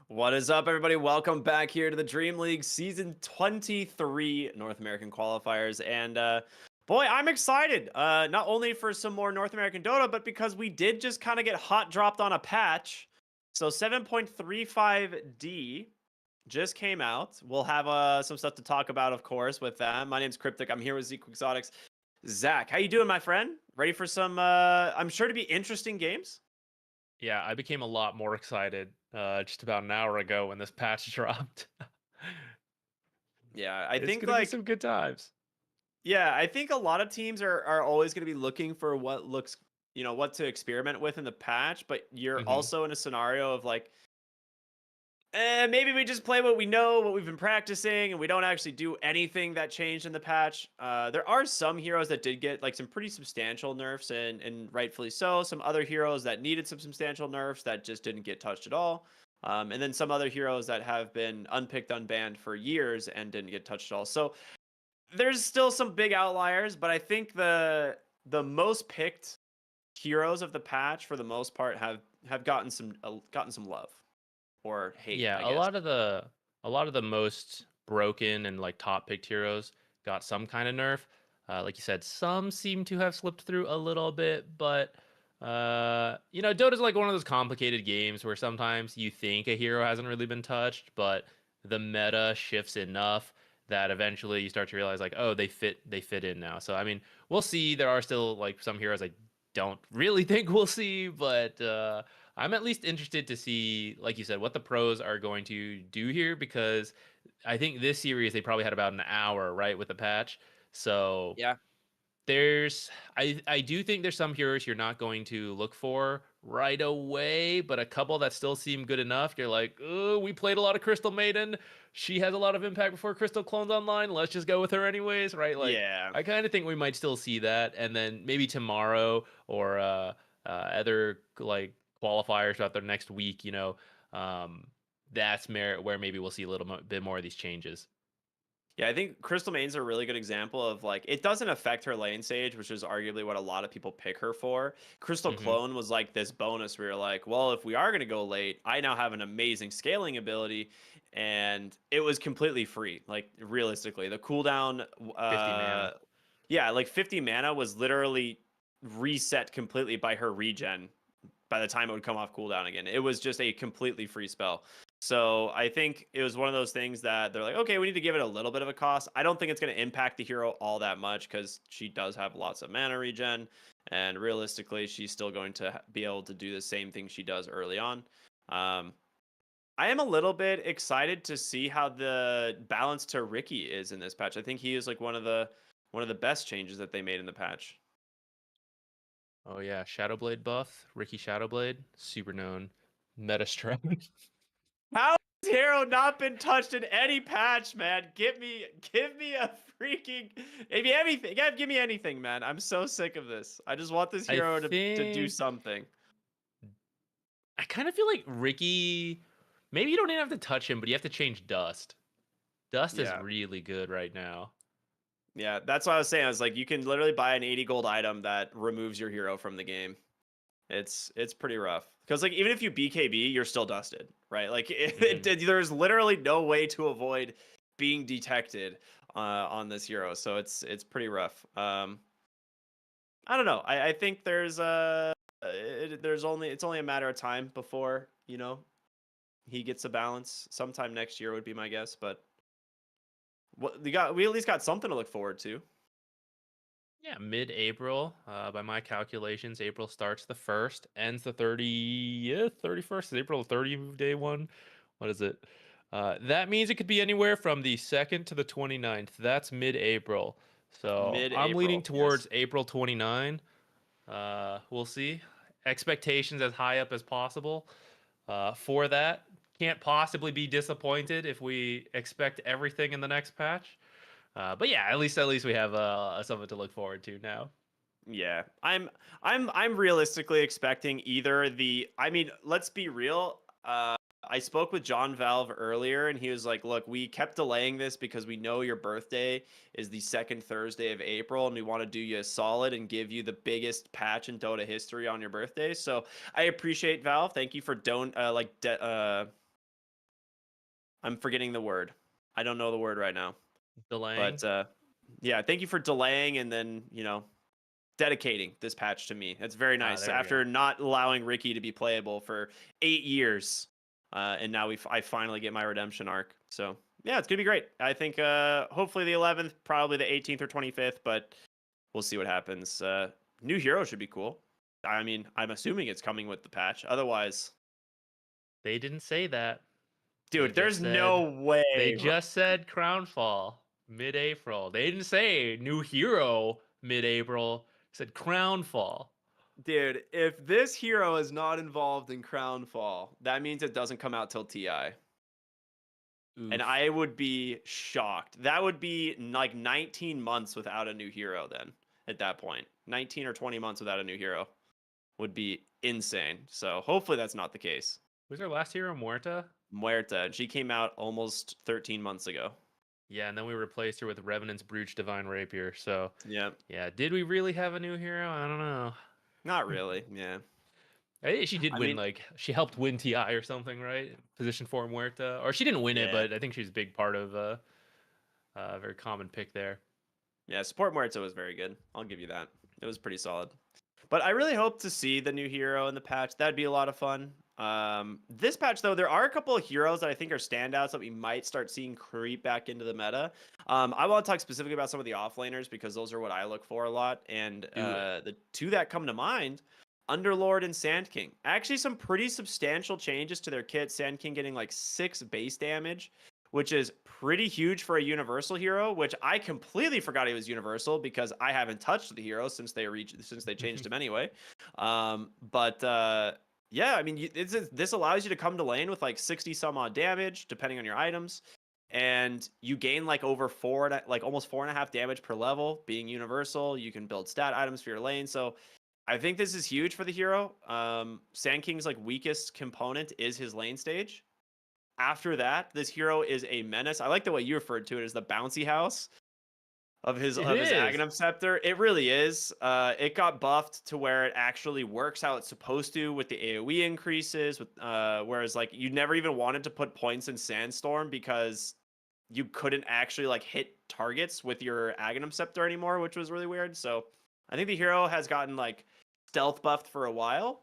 What is up, everybody? Welcome back here to the Dream League Season 23 North American Qualifiers. And boy, I'm excited. Not only for some more North American Dota, but because we did just kind of get hot dropped on a patch. So 7.35D just came out. We'll have some stuff to talk about, of course, with that. My name's Cryptic. I'm here with Zeke Exotics. Zach, how you doing, my friend? Ready for some, I'm sure to be interesting games? Yeah, I became a lot more excited just about an hour ago when this patch dropped. Yeah, I It's think gonna be some good times. Yeah, I think a lot of teams are always going to be looking for what looks, what to experiment with in the patch, but you're hmm also in a scenario of like, maybe we just play what we know, what we've been practicing, and we don't actually do anything that changed in the patch. There are some heroes that did get like some pretty substantial nerfs, and rightfully so. Some other heroes that needed some substantial nerfs that just didn't get touched at all. And then some other heroes that have been unpicked, unbanned for years and didn't get touched at all. So there's still some big outliers, but I think the most picked heroes of the patch for the most part have gotten some love or hate, Yeah, I a guess. lot of the most broken and like top picked heroes got some kind of nerf. Like you said, some seem to have slipped through a little bit, but Dota's like one of those complicated games where sometimes you think a hero hasn't really been touched, but the meta shifts enough that eventually you start to realize like, oh, they fit in now. So I mean, we'll see. There are still like some heroes I don't really think we'll see, but I'm at least interested to see, like you said, what the pros are going to do here because I think this series they probably had about an hour, right, with the patch. So Yeah. I do think there's some heroes you're not going to look for right away, but a couple that still seem good enough. You're like, oh, we played a lot of Crystal Maiden. She has a lot of impact before Crystal Clones online. Let's just go with her anyways, right? Like Yeah. I kind of think we might still see that, and then maybe tomorrow or other like qualifiers throughout the next week. That's where maybe we'll see a little bit more of these changes. Yeah, I think Crystal Main's a really good example of like it doesn't affect her lane stage, which is arguably what a lot of people pick her for. Crystal hmm Clone was like this bonus where you're like, well, if we are going to go late, I now have an amazing scaling ability, and it was completely free. Like realistically, the cooldown, 50 mana. yeah, like 50 mana was literally reset completely by her regen by the time it would come off cooldown again. It was just a completely free spell. So I think it was one of those things that they're like, okay, we need to give it a little bit of a cost. I don't think it's going to impact the hero all that much because she does have lots of mana regen. And realistically, she's still going to be able to do the same thing she does early on. Um, I am a little bit excited to see how the balance to Ricky is in this patch. I think he is like one of the best changes that they made in the patch. Oh yeah, Shadowblade buff, Ricky Shadowblade, super known meta strike. How has Hero not been touched in any patch, man? Give me a freaking maybe anything. Yeah, give me anything, man. I'm so sick of this. I just want this I hero to do think something. I kind of feel like Ricky. Maybe you don't even have to touch him, but you have to change Dust. Dust is Yeah. really good right now. Yeah, that's what I was saying. I was like, you can literally buy an 80 gold item that removes your hero from the game. It's pretty rough because like even if you BKB, you're still dusted, right? Like there's literally no way to avoid being detected on this hero, so it's pretty rough. I don't know. I think it's only a matter of time before he gets a balance. Sometime next year would be my guess, but we at least got something to look forward to. Yeah, mid-April. By my calculations, April starts the 1st, ends the 30th, 31st. Is April 30 day one? What is it? That means it could be anywhere from the 2nd to the 29th. That's mid-April. So I'm leaning Mid-April, towards yes. April 29. We'll see. Expectations as high up as possible for that. Can't possibly be disappointed if we expect everything in the next patch. But yeah, at least we have something to look forward to now. Yeah, I'm realistically expecting either the. I mean, let's be real. I spoke with John Valve earlier, and he was like, "Look, we kept delaying this because we know your birthday is the second Thursday of April, and we want to do you a solid and give you the biggest patch in Dota history on your birthday." So I appreciate Valve. Thank you for I'm forgetting the word. I don't know the word right now, Delaying. but yeah, thank you for delaying and then dedicating this patch to me. It's very nice. There we go. After not allowing Ricky to be playable for 8 years, and now I finally get my redemption arc. So yeah, it's gonna be great. I think hopefully the 11th, probably the 18th or 25th, but we'll see what happens. New hero should be cool. I mean, I'm assuming it's coming with the patch. Otherwise, They didn't say that. They dude, just there's said no they way. just said Crownfall mid-April. They didn't say new hero mid-April. They said Crownfall. Dude, if this hero is not involved in Crownfall, that means it doesn't come out till TI. And Oof. I would be shocked. That would be like 19 months without a new hero then at that point. 19 or 20 months without a new hero would be insane. So hopefully that's not the case. Was our last hero Muerta? Muerta, and she came out almost 13 months ago. Yeah, and then we replaced her with Revenant's Brooch Divine Rapier. So Yeah, yeah, did we really have a new hero? I don't know. not really. Yeah. She did I win, mean, like she helped win TI or something, right? Position 4 Muerta, or she didn't win it, yeah. but I think she was a big part of a very common pick there. Yeah, support Muerta was very good. I'll give you that. It was pretty solid. But I really hope to see the new hero in the patch. That'd be a lot of fun. This patch, though, there are a couple of heroes that I think are standouts that we might start seeing creep back into the meta. I want to talk specifically about some of the offlaners because those are what I look for a lot. And Do it. the two that come to mind, Underlord and Sand King. Actually, some pretty substantial changes to their kit. Sand King getting like 6 base damage, which is pretty huge for a universal hero, which I completely forgot he was universal because I haven't touched the hero since they changed him anyway. But yeah, I mean, this allows you to come to lane with like 60 some odd damage depending on your items, and you gain like over like almost 4.5 damage per level being universal. You can build stat items for your lane, so I think this is huge for the hero. Sand King's like weakest component is his lane stage. After that, this hero is a menace. I like the way you referred to it as the bouncy house It of his is. Aghanim Scepter. It really is. It got buffed to where it actually works how it's supposed to with the AoE increases. With whereas like you never even wanted to put points in Sandstorm because you couldn't actually like hit targets with your Aghanim Scepter anymore, which was really weird. So I think the hero has gotten like stealth buffed for a while.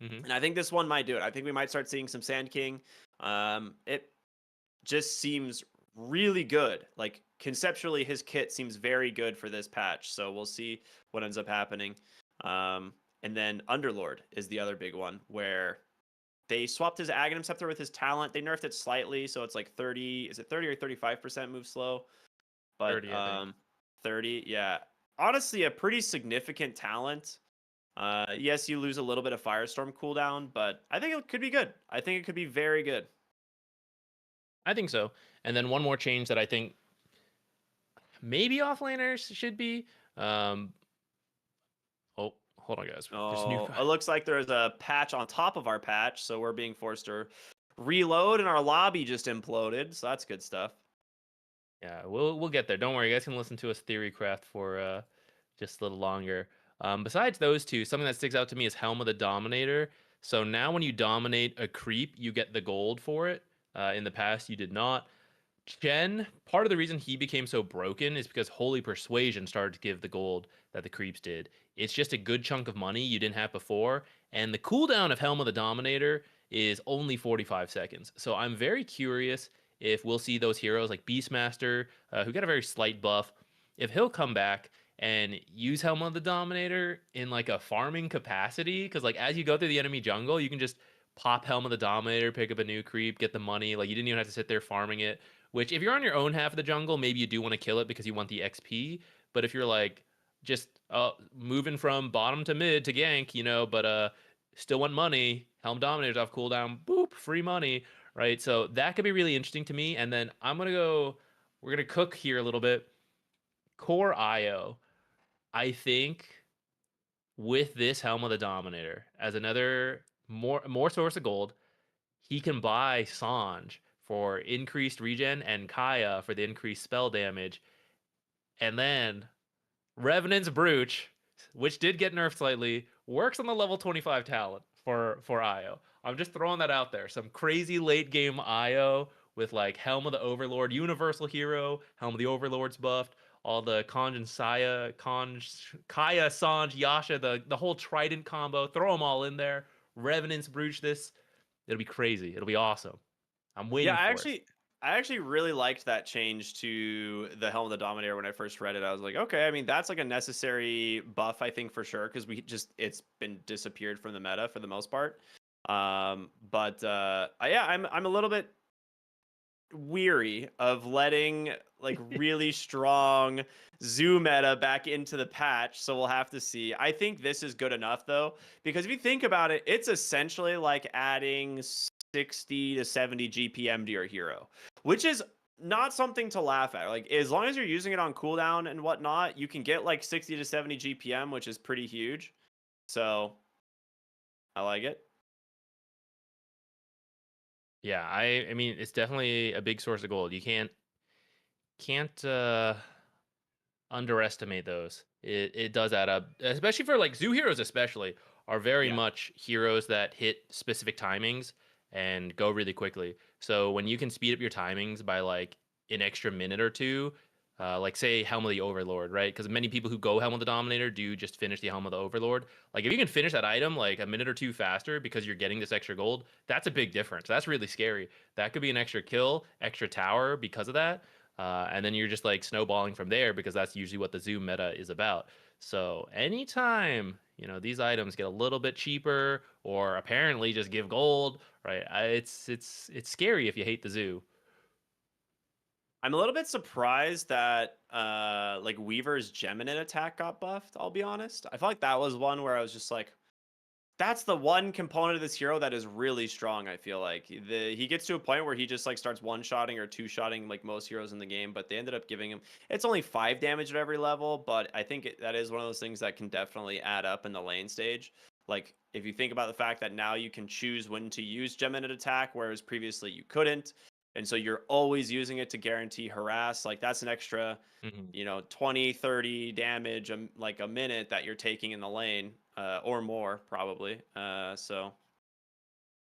Mm-hmm. And I think this one might do it. I think we might start seeing some Sand King. It just seems really good. Like conceptually, his kit seems very good for this patch. So we'll see what ends up happening. And then Underlord is the other big one where they swapped his Aghanim Scepter with his talent. They nerfed it slightly, so it's like 30. Is it 30 or 35% move slow? But 30, I think. 30, yeah. Honestly, a pretty significant talent. Yes, you lose a little bit of Firestorm cooldown, but I think it could be good. I think it could be very good. I think so. And then one more change that I think maybe offlaners should be. Um, oh, hold on, guys. There's new. Oh, it looks like there's a patch on top of our patch, so we're being forced to reload and our lobby just imploded. So that's good stuff. Yeah, we'll get there. Don't worry, you guys can listen to us theory craft for just a little longer. Besides those two, something that sticks out to me is Helm of the Dominator. So now when you dominate a creep, you get the gold for it. In the past, you did not. Chen, part of the reason he became so broken is because Holy Persuasion started to give the gold that the creeps did. It's just a good chunk of money you didn't have before, and the cooldown of Helm of the Dominator is only 45 seconds. So I'm very curious if we'll see those heroes like Beastmaster, who get a very slight buff, if he'll come back and use Helm of the Dominator in like a farming capacity. Because like as you go through the enemy jungle, you can just pop Helm of the Dominator, pick up a new creep, get the money. Like you didn't even have to sit there farming it. Which, if you're on your own half of the jungle, maybe you do want to kill it because you want the XP. But if you're like just moving from bottom to mid to gank, but still want money, Helm Dominator's off cooldown, boop, free money, right? So that could be really interesting to me. And then we're gonna cook here a little bit. Core IO, I think with this Helm of the Dominator as another more source of gold, he can buy Sange for increased regen and Kaya for the increased spell damage. And then Revenant's Brooch, which did get nerfed slightly, works on the level 25 talent for IO. I'm just throwing that out there. Some crazy late game IO with like Helm of the Overlord, Universal Hero, Helm of the Overlord's buffed, all the Conj and Saya, Kaya, Sange, Yasha, the whole Trident combo. Throw them all in there. Revenant's Brooch this. It'll be crazy. It'll be awesome. I'm Yeah, waiting for it. I actually really liked that change to the Helm of the Dominator when I first read it. I was like, okay, I mean that's like a necessary buff, I think for sure, because it's been disappeared from the meta for the most part. Yeah, I'm a little bit weary of letting like really strong zoo meta back into the patch, so we'll have to see. I think this is good enough though, because if you think about it, it's essentially like adding 60 to 70 GPM to your hero, which is not something to laugh at. Like as long as you're using it on cooldown and whatnot, you can get like 60 to 70 GPM, which is pretty huge. So I like it. Yeah, I mean it's definitely a big source of gold. You can't underestimate those. It does add up, especially for like zoo heroes, especially are very Yeah. much heroes that hit specific timings and go really quickly. So when you can speed up your timings by like an extra minute or two, like say Helm of the Overlord, right? Because many people who go Helm of the Dominator do just finish the Helm of the Overlord. Like if you can finish that item like a minute or two faster because you're getting this extra gold, that's a big difference. That's really scary. That could be an extra kill, extra tower because of that. And then you're just like snowballing from there because that's usually what the Zoom meta is about. So anytime these items get a little bit cheaper or apparently just give gold, right? It's scary if you hate the zoo. I'm a little bit surprised that like Weaver's Geminate attack got buffed, I'll be honest. I feel like that was one where I was just like, that's the one component of this hero that is really strong, I feel like. He gets to a point where he just like starts one-shotting or two-shotting like most heroes in the game, but they ended up giving him, it's only 5 damage at every level, but I think that is one of those things that can definitely add up in the lane stage. Like if you think about the fact that now you can choose when to use Geminate attack, whereas previously you couldn't, and so you're always using it to guarantee harass, like that's an extra Mhm. 20 30 damage like a minute that you're taking in the lane, or more probably. So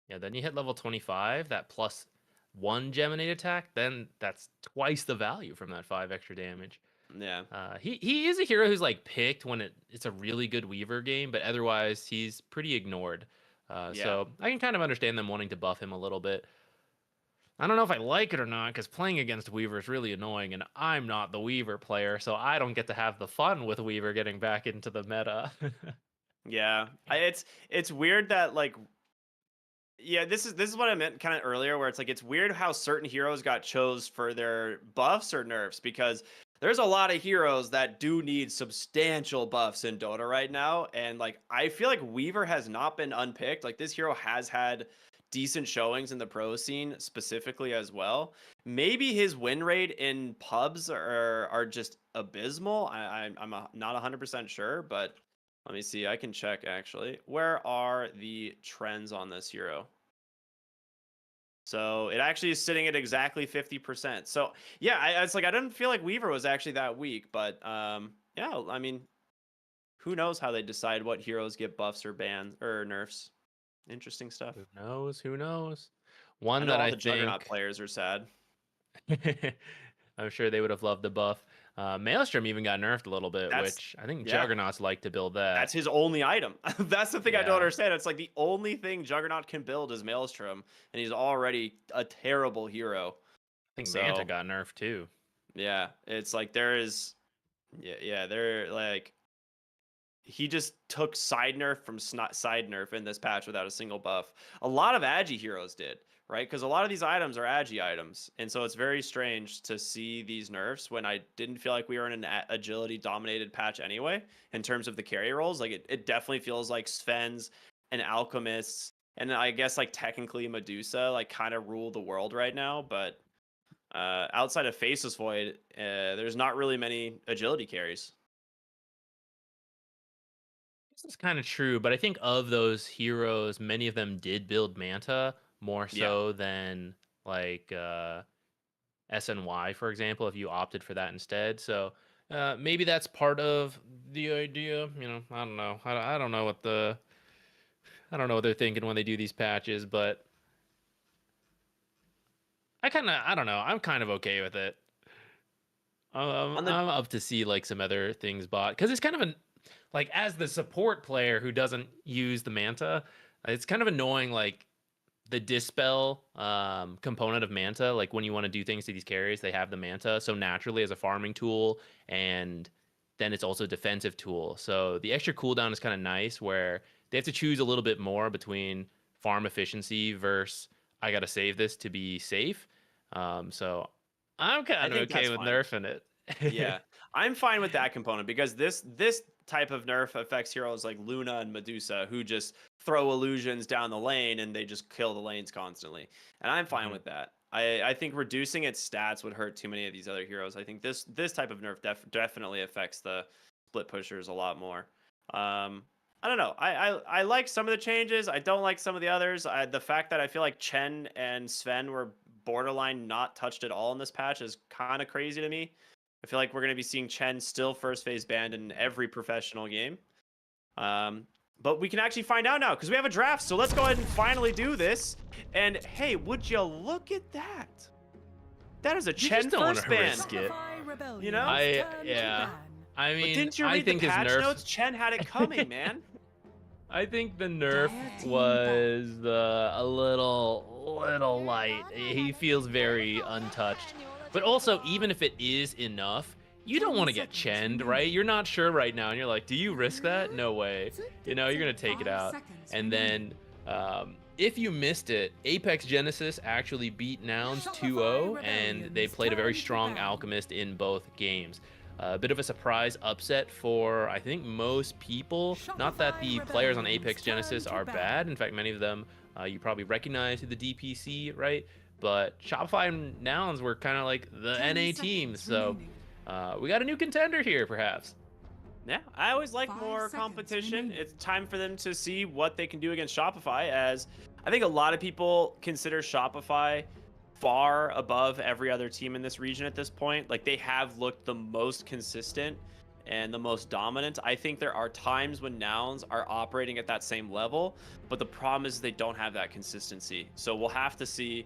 Yeah, then you hit level 25, that plus one Geminate attack, then that's twice the value from that 5 extra damage. yeah. He is a hero who's like picked when it's a really good Weaver game, but otherwise he's pretty ignored. Yeah. So I can kind of understand them wanting to buff him a little bit. I don't know if I like it or not, because playing against Weaver is really annoying, and I'm not the Weaver player, so I don't get to have the fun with Weaver getting back into the meta. Yeah. It's weird that like, yeah, this is what I meant kind of earlier, where it's like it's weird how certain heroes got chose for their buffs or nerfs, because there's a lot of heroes that do need substantial buffs in Dota right now, and like I feel like Weaver has not been unpicked. Like this hero has had decent showings in the pro scene specifically as well. Maybe his win rate in pubs are just abysmal. Not 100% sure, but let me see. I can check actually. Where are the trends on this hero? So it actually is sitting at exactly 50%. So yeah, it's like I didn't feel like Weaver was actually that weak, but yeah, I mean, who knows how they decide what heroes get buffs or bans or nerfs. Interesting stuff. Who knows? Who knows? I One know that all I the Juggernaut think players are sad. I'm sure they would have loved the buff. Maelstrom even got nerfed a little bit, That's which I think yeah, Juggernauts like to build that's that. his only item. That's the thing I don't Yeah, understand. It's like the only thing Juggernaut can build is Maelstrom, and he's already a terrible hero. I think Manta So got nerfed too. yeah, it's like there is, yeah, they're like he just took side nerf from side nerf in this patch without a single buff. A lot of agi heroes did, right? Because a lot of these items are agi items, and so it's very strange to see these nerfs when I didn't feel like we were in an agility dominated patch anyway in terms of the carry roles. Like it definitely feels like Svens and alchemists, and I guess like technically Medusa like kind of rule the world right now, but outside of Faceless Void, there's not really many agility carries. This is kind of true, but I think of those heroes, many of them did build Manta more Yeah. so than like SNY, for example, if you opted for that instead. So maybe that's part of the idea. You know, I don't know. I don't know what I don't know what they're thinking when they do these patches, but I don't know. I'm kind of okay with it. On the I'm up to see like some other things bought because it's kind of an like as the support player who doesn't use the Manta, it's kind of annoying like the dispel component of Manta. Like when you want to do things to these carries, they have the Manta so naturally as a farming tool, and then it's also a defensive tool. So the extra cooldown is kind of nice where they have to choose a little bit more between farm efficiency versus I got to save this to be safe. So I'm I kind of think okay that's with fine. nerfing it. Yeah, I'm fine with that component because this type of nerf affects heroes like Luna and Medusa who just throw illusions down the lane and they just kill the lanes constantly. And I'm fine Mhm. with that. I think reducing its stats would hurt too many of these other heroes. I think this type of nerf definitely affects the split pushers a lot more. I don't know. I like some of the changes. I don't like some of the others. The fact that I feel like Chen and Sven were borderline not touched at all in this patch is kind of crazy to me. I feel like we're going to be seeing Chen still first phase banned in every professional game. Um, but we can actually find out now because we have a draft. So let's go ahead and finally do this. And hey, would you look at that? That is a You just Chen don't want first to ban. risk it. You know? Yeah. I But mean, didn't you I read the think his patch nerf. notes? Chen had it coming, man. I think the nerf was a little light. He feels very untouched. But also, even if it is enough, you don't want to get chenned, right? You're not sure right now, and you're like, do you risk that? No way. You know, you're gonna take it out. And then, if you missed it, Apex Genesis actually beat Nouns 2-0, and they played a very strong Alchemist in both games. A bit of a surprise upset for, I think, most people. Not that the players on Apex Genesis are bad. In fact, many of them you probably recognize the DPC, right? But Shopify and Nouns were kind of like the NA teams. So we got a new contender here, perhaps. Yeah, I always like more competition. It's time for them to see what they can do against Shopify, as I think a lot of people consider Shopify far above every other team in this region at this point. Like they have looked the most consistent and the most dominant. I think there are times when Nouns are operating at that same level, but the problem is they don't have that consistency. So we'll have to see,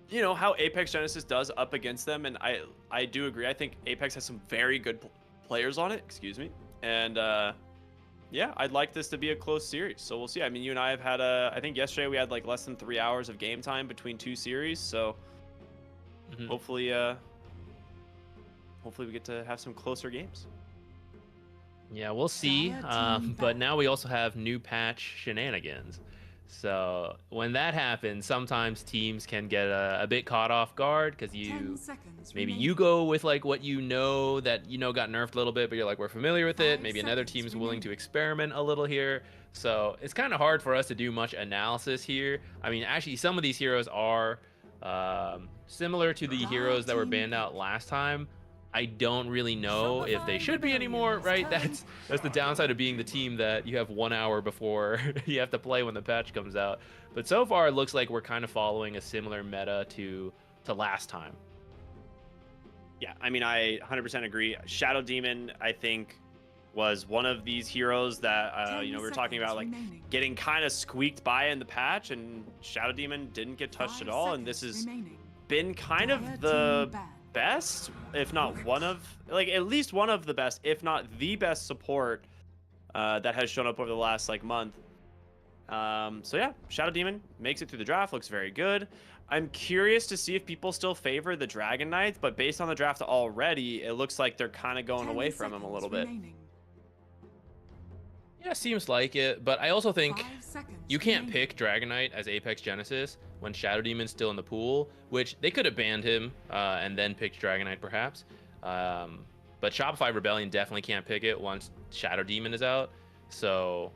you know, how Apex Genesis does up against them. And I do agree. I think Apex has some very good players on it. Excuse me. And yeah, I'd like this to be a close series. So we'll see. I mean, you and I have had I think yesterday we had like less than 3 hours of game time between two series. So hopefully, hopefully we get to have some closer games. Yeah, we'll see. But now we also have new patch shenanigans. So when that happens, sometimes teams can get a bit caught off guard because maybe you go with like what you know that got nerfed a little bit, but you're like, we're familiar with it. Maybe another team's willing to experiment a little here. So it's kind of hard for us to do much analysis here. I mean, actually, some of these heroes are similar to the heroes that were banned out last time. I don't really know if they should be anymore, right? That's the downside of being the team that you have 1 hour before you have to play when the patch comes out. But so far, it looks like we're kind of following a similar meta to last time. Yeah, I mean, I 100% agree. Shadow Demon, I think, was one of these heroes that we were talking about, like getting kind of squeaked by in the patch, and Shadow Demon didn't get touched at all, and this has been kind of the best, if not one of, like at least one of the best, if not the best support that has shown up over the last like month. So yeah, Shadow Demon makes it through the draft, looks very good. I'm curious to see if people still favor the Dragon Knight, but based on the draft already, it looks like they're kind of going away from him a little bit. Yeah, seems like it, but I also think you can't pick Dragon Knight as Apex Genesis when Shadow Demon's still in the pool, which they could have banned him and then picked Dragon Knight perhaps. But Shopify Rebellion definitely can't pick it once Shadow Demon is out. So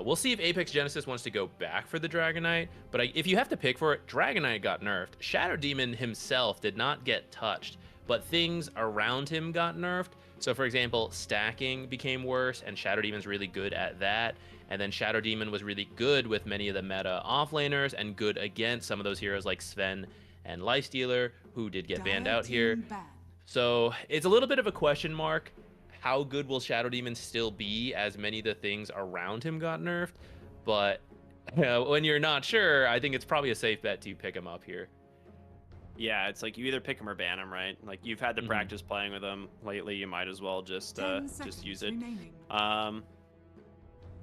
we'll see if Apex Genesis wants to go back for the Dragon Knight. But if you have to pick for it, Dragon Knight got nerfed. Shadow Demon himself did not get touched, but things around him got nerfed. So for example, stacking became worse, and Shadow Demon's really good at that. And then Shadow Demon was really good with many of the meta offlaners and good against some of those heroes like Sven and Lifestealer, who did get banned out here. So it's a little bit of a question mark. How good will Shadow Demon still be, as many of the things around him got nerfed? But when you're not sure, I think it's probably a safe bet to pick him up here. Yeah, it's like you either pick him or ban him, right? Like you've had to practice playing with him lately, you might as well just use it.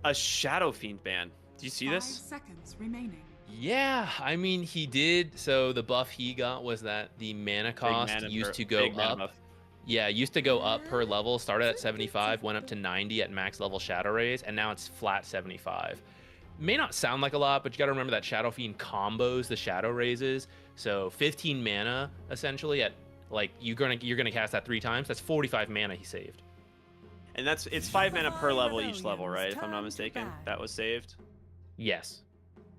A Shadow Fiend ban. Do you see this? 5 seconds remaining. Yeah, I mean, he did. So the buff he got was that the mana cost used to go up. Yeah, used to go up per level. Started at 75, went up to 90 at max level Shadow Rays, and now it's flat 75. May not sound like a lot, but you got to remember that Shadow Fiend combos the Shadow Raises. So 15 mana essentially at like you're gonna cast that 3 times. That's 45 mana he saved. And it's 5 mana per level each level, right? If I'm not mistaken, that was saved. Yes.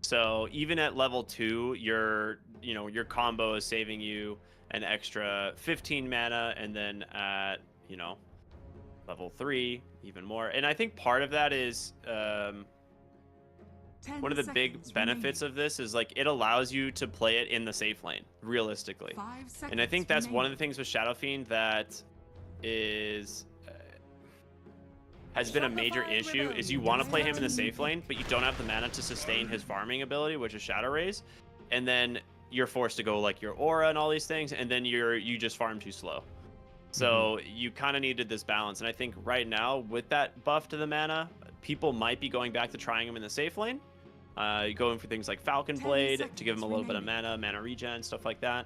So even at level 2, your combo is saving you an extra 15 mana, and then at level 3 even more. And I think part of that is one of the big benefits of this is like it allows you to play it in the safe lane realistically. And I think that's one of the things with Shadow Fiend that is has been a major issue, is you want to play him in the safe lane, but you don't have the mana to sustain his farming ability, which is Shadow Rays, and then you're forced to go like your aura and all these things, and then you just farm too slow. So you kind of needed this balance, and I think right now with that buff to the mana, people might be going back to trying him in the safe lane, going for things like Falcon Blade to give him a little bit of mana regen, stuff like that.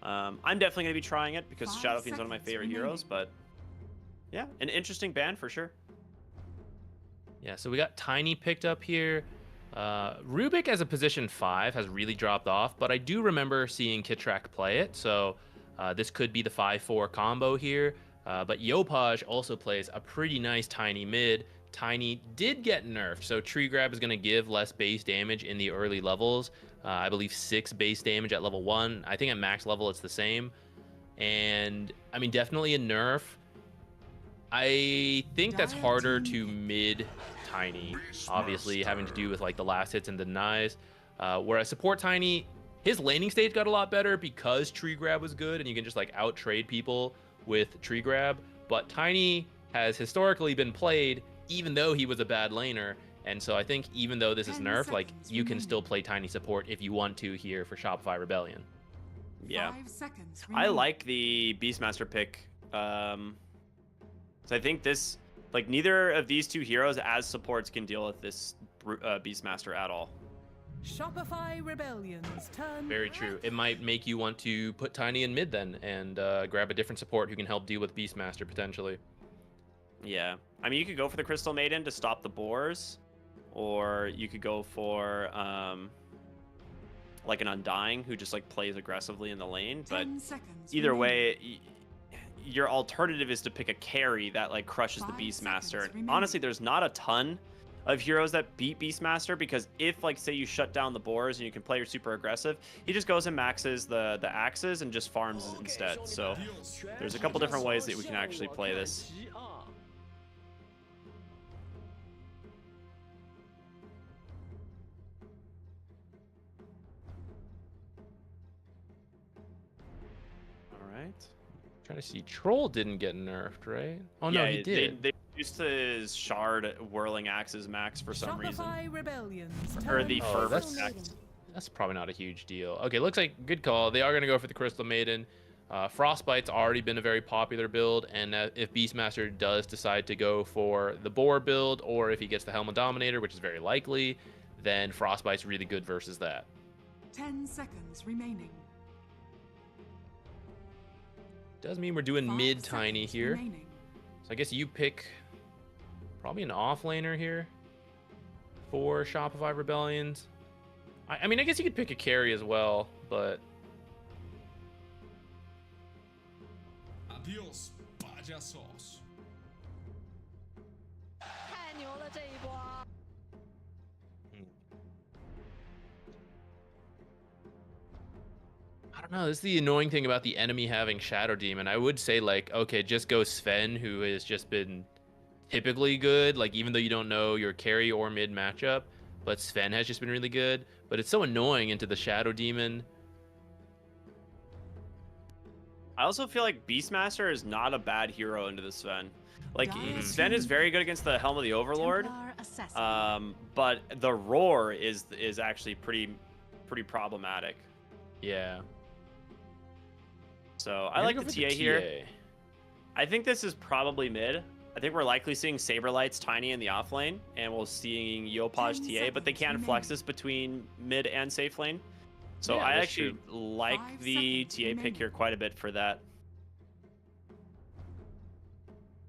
I'm definitely going to be trying it because Shadow Fiend's one of my favorite heroes, but yeah, an interesting ban for sure. Yeah, so we got Tiny picked up here. Rubik as a position 5 has really dropped off, but I do remember seeing Kitrak play it, so this could be the 5-4 combo here. But Yopaj also plays a pretty nice Tiny mid. Tiny did get nerfed, so Tree Grab is going to give less base damage in the early levels. I believe 6 base damage at level 1. I think at max level it's the same. And, I mean, definitely a nerf. I think that's harder to mid Tiny, obviously having to do with like the last hits and denies. Whereas support Tiny, his laning stage got a lot better because Tree Grab was good and you can just like out trade people with Tree Grab. But Tiny has historically been played even though he was a bad laner. And so I think even though this is nerfed, like you can still play Tiny support if you want to here for Shopify Rebellion. Yeah, I like the Beastmaster pick. So I think this, like neither of these two heroes as supports can deal with this Beastmaster at all. Shopify Rebellion's turn. Very true. It might make you want to put Tiny in mid then and grab a different support who can help deal with Beastmaster potentially. Yeah, I mean you could go for the Crystal Maiden to stop the boars, or you could go for like an Undying who just like plays aggressively in the lane. But either way, your alternative is to pick a carry that like crushes the Beastmaster. And honestly, there's not a ton of heroes that beat Beastmaster, because if, like, say you shut down the boars and you can play your super aggressive, he just goes and maxes the axes and just farms instead. So there's a couple different ways that we can actually play this. All right. Trying to see. Troll didn't get nerfed, right? Oh no, Yeah, he did. They used his shard whirling axes max for some reason. Shopify Rebellions. Or the Oh, fervor that's- axe. That's probably not a huge deal. Okay, looks like good call. They are going to go for the Crystal Maiden. Frostbite's already been a very popular build, and if Beastmaster does decide to go for the Boar build, or if he gets the Helm of Dominator, which is very likely, then Frostbite's really good versus that. 10 seconds remaining. Does mean we're doing 5 mid tiny seconds here. remaining. So I guess you pick probably an offlaner here for Shopify Rebellions. I mean, I guess you could pick a carry as well, but Adios, payasos. 太牛了这一波！ I don't know. This is the annoying thing about the enemy having Shadow Demon. I would say, like, okay, just go Sven, who has just been typically good, like, even though you don't know your carry or mid matchup, but Sven has just been really good. But it's so annoying into the Shadow Demon. I also feel like Beastmaster is not a bad hero into the Sven. Like, Mhm. Sven is very good against the Helm of the Overlord, Templar assassin. but the Roar is actually pretty problematic. Yeah. So I'm I gonna like go the for TA here. I think this is probably mid. I think we're likely seeing Saberlights Tiny in the off lane, and we'll seeing Yopaj 10 TA, but they seconds can flex remaining. this between mid and safe lane. So Yeah, I that's actually true. like 5 the seconds TA pick remaining. here quite a bit for that.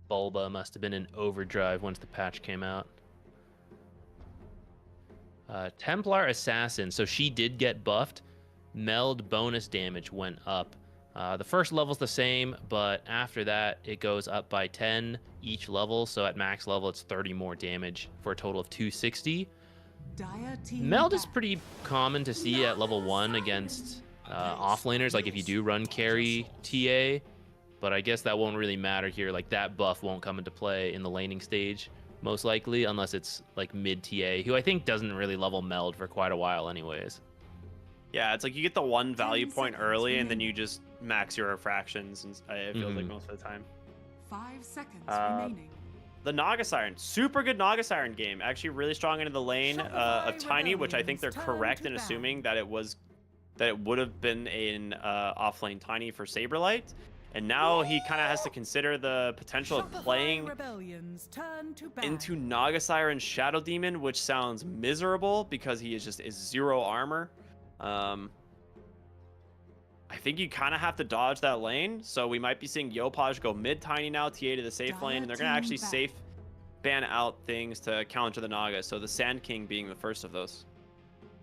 Bulba must have been in overdrive once the patch came out. Templar Assassin. So she did get buffed. Meld bonus damage went up. The first level's the same, but after that, it goes up by 10 each level. So at max level, it's 30 more damage for a total of 260. Dire team Meld is back. pretty common to see at level 1 against offlaners, like if you do run carry TA. But I guess that won't really matter here. Like, that buff won't come into play in the laning stage, most likely, unless it's like mid TA, who I think doesn't really level Meld for quite a while anyways. Yeah, it's like you get the one value 10 point seconds early, and then remaining. you just max your refractions, and it feels like Mhm. most of the time. 5 seconds Uh, remaining. The Naga Siren, super good Naga Siren game. Actually, really strong into the lane of Shopify Tiny, which I think they're Rebellions, turn correct to in ban. assuming that it would have been in offlane Tiny for Saberlight, and now he kind of has to consider the potential of Shopify playing Rebellions, turn to ban. into Naga Siren Shadow Demon, which sounds miserable because he is 0 armor. I think you kind of have to dodge that lane, so we might be seeing Yopaj go mid Tiny now, TA to the safe lane, and they're gonna Dire actually team back. safe ban out things to counter the Naga. So the Sand King being the first of those.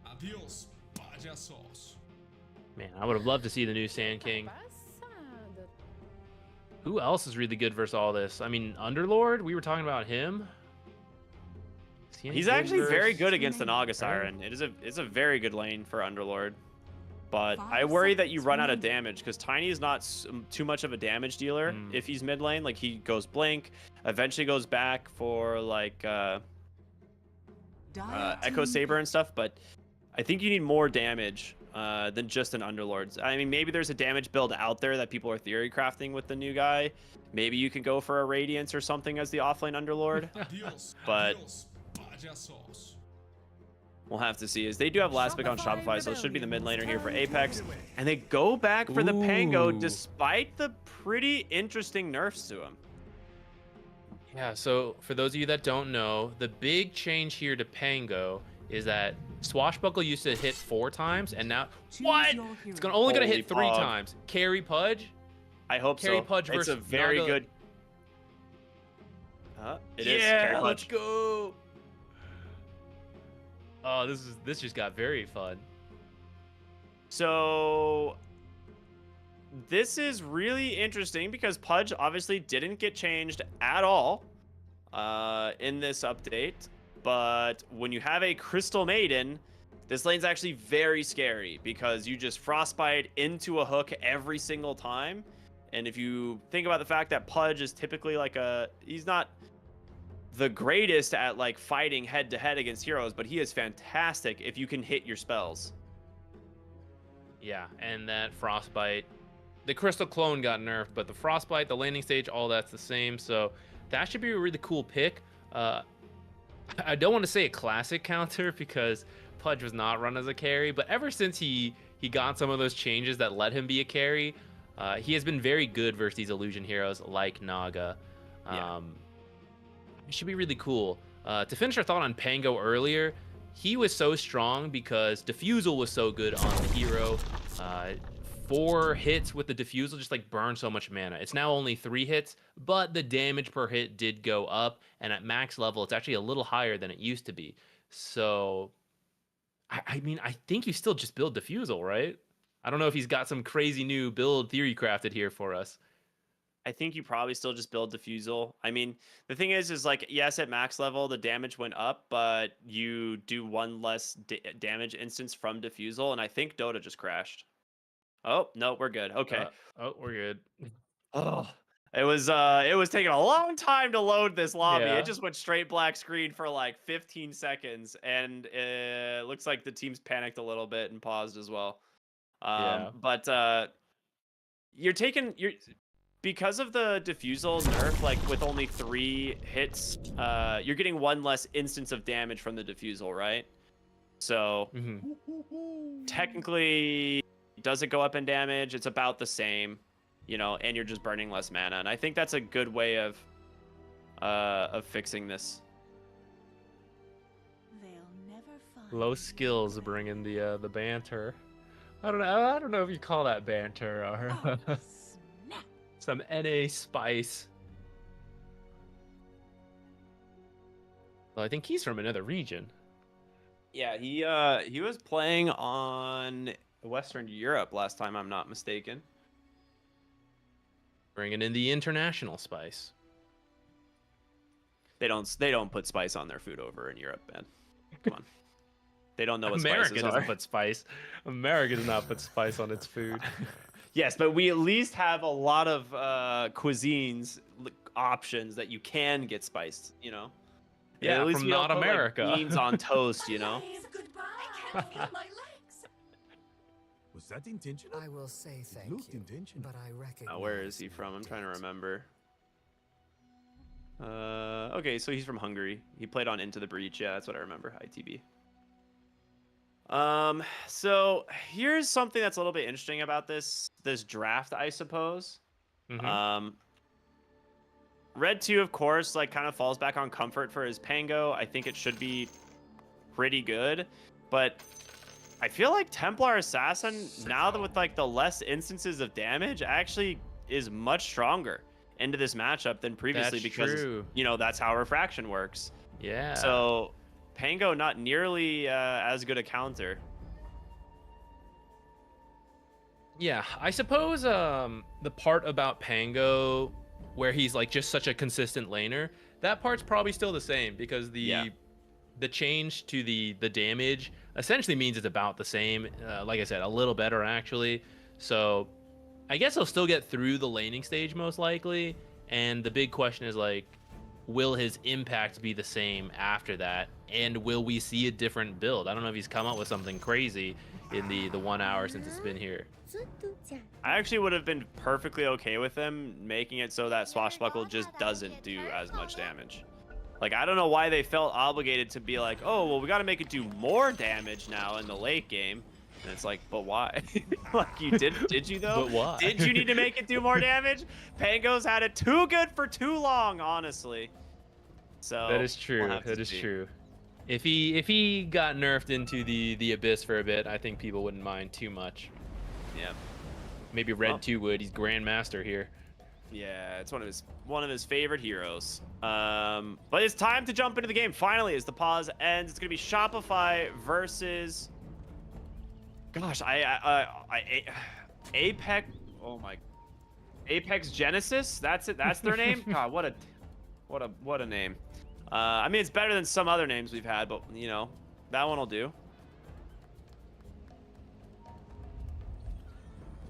Adios, payasos. Man, I would have loved to see the new Sand King. Passada. Who else is really good versus all this? I mean, Underlord, we were talking about him. Is he any He's good actually very versus- good against the Naga Right. Siren. It's a very good lane for Underlord. But 5 I worry that you seconds run out of remaining. damage because Tiny is not too much of a damage dealer Mm. if he's mid lane. Like, he goes blink, eventually goes back for like Dire Echo team Saber back. and stuff, but I think you need more damage than just an Underlord. I mean, maybe there's a damage build out there that people are theory crafting with the new guy. Maybe you can go for a Radiance or something as the offlane Underlord. Adios, But- adios, payasos. We'll have to see. As they do have last pick on Shopify Shopify, so it should be the mid laner here for Rebellions. Apex. And they go back for the Pango Ooh. despite the pretty interesting nerfs to him. Yeah, so for those of you that don't know, the big change here to Pango is that Swashbuckle used to hit 4 times, and now Choose what? your It's hero. only gonna Holy hit 3 pog. times. Carry Pudge. I hope Carry so. Pudge It's a versus very Naga. good. It is Carry Let's Pudge. go. Oh, this just got very fun. So this is really interesting because Pudge obviously didn't get changed at all in this update. But when you have a Crystal Maiden, this lane's actually very scary because you just frostbite into a hook every single time. And if you think about the fact that Pudge is typically like he's not the greatest at like fighting head to head against heroes, but he is fantastic if you can hit your spells. Yeah, and that Frostbite, the Crystal Clone got nerfed, but the Frostbite, the landing stage, all that's the same. So that should be a really cool pick. I don't want to say a classic counter because Pudge was not run as a carry, but ever since he got some of those changes that let him be a carry, he has been very good versus these illusion heroes like Naga. It should be really cool. To finish our thought on Pango earlier, he was so strong because Diffusal was so good on the hero. 4 hits with the Diffusal just like burn so much mana. It's now only 3 hits, but the damage per hit did go up, and at max level, it's actually a little higher than it used to be. So, I mean, I think you still just build Diffusal, right? I don't know if he's got some crazy new build theory crafted here for us. I think you probably still just build Diffusal. I mean, the thing is like, yes, at max level, the damage went up, but you do 1 less damage instance from Diffusal, and I think Dota just crashed. Oh, no, we're good. Okay. We're good. Oh, it was taking a long time to load this lobby. Yeah. It just went straight black screen for like 15 seconds, and it looks like the teams panicked a little bit and paused as well. Yeah. But because of the Diffusal nerf, like with only 3 hits, you're getting 1 less instance of damage from the Diffusal, right? So technically, does it go up in damage? It's about the same, you know, and you're just burning less mana. And I think that's a good way of fixing this. They'll never find Low skills bringing the banter. I don't know if you call that banter or Oh, snap. some NA spice. Well, I think he's from another region. Yeah, he was playing on Western Europe last time, I'm not mistaken. Bringing in the international spice. They don't put spice on their food over in Europe, man. Come on. They don't know what America spices doesn't are. put spice. America does not put spice on its food. Yes, but we at least have a lot of cuisines options that you can get spiced, you know? Yeah, at least from we don't not put, like, America. beans on toast, you know? I can't feel my legs. Was that intentional? I will say It thank looked you, intentional. but I recognize. Where is he from? I'm trying to remember. Okay, so he's from Hungary. He played on Into the Breach. Yeah, that's what I remember. ITB. So here's something that's a little bit interesting about this draft, I suppose. Mhm. Red 2, of course, like kind of falls back on comfort for his Pango. I think it should be pretty good, but I feel like Templar Assassin, now that with like the less instances of damage, actually is much stronger into this matchup than previously, That's because true. you know that's how refraction works. Yeah. So Pango not nearly as good a counter. Yeah, I suppose the part about Pango where he's like just such a consistent laner, that part's probably still the same, because the change to the damage essentially means it's about the same. Like I said, a little better actually. So I guess he'll still get through the laning stage most likely, and the big question is like, will his impact be the same after that, and will we see a different build? I don't know if he's come up with something crazy in the 1 hour since it's been here. I actually would have been perfectly okay with him making it so that Swashbuckle just doesn't do as much damage. Like, I don't know why they felt obligated to be like, oh, well, we got to make it do more damage now in the late game. And it's like, but why? Like, you did you though? But why? Did you need to make it do more damage? Pango's had it too good for too long, honestly. So That is true. we'll have to That is see. true. If he got nerfed into the abyss for a bit, I think people wouldn't mind too much. Yeah. Maybe Red Well. 2 would. He's Grandmaster here. Yeah, it's one of his favorite heroes. But it's time to jump into the game. Finally, as the pause ends, it's gonna be Shopify versus. Gosh, Apex. Oh my. Apex Genesis. That's it. That's their name. God, what a name. I mean, it's better than some other names we've had, but you know, that one will do.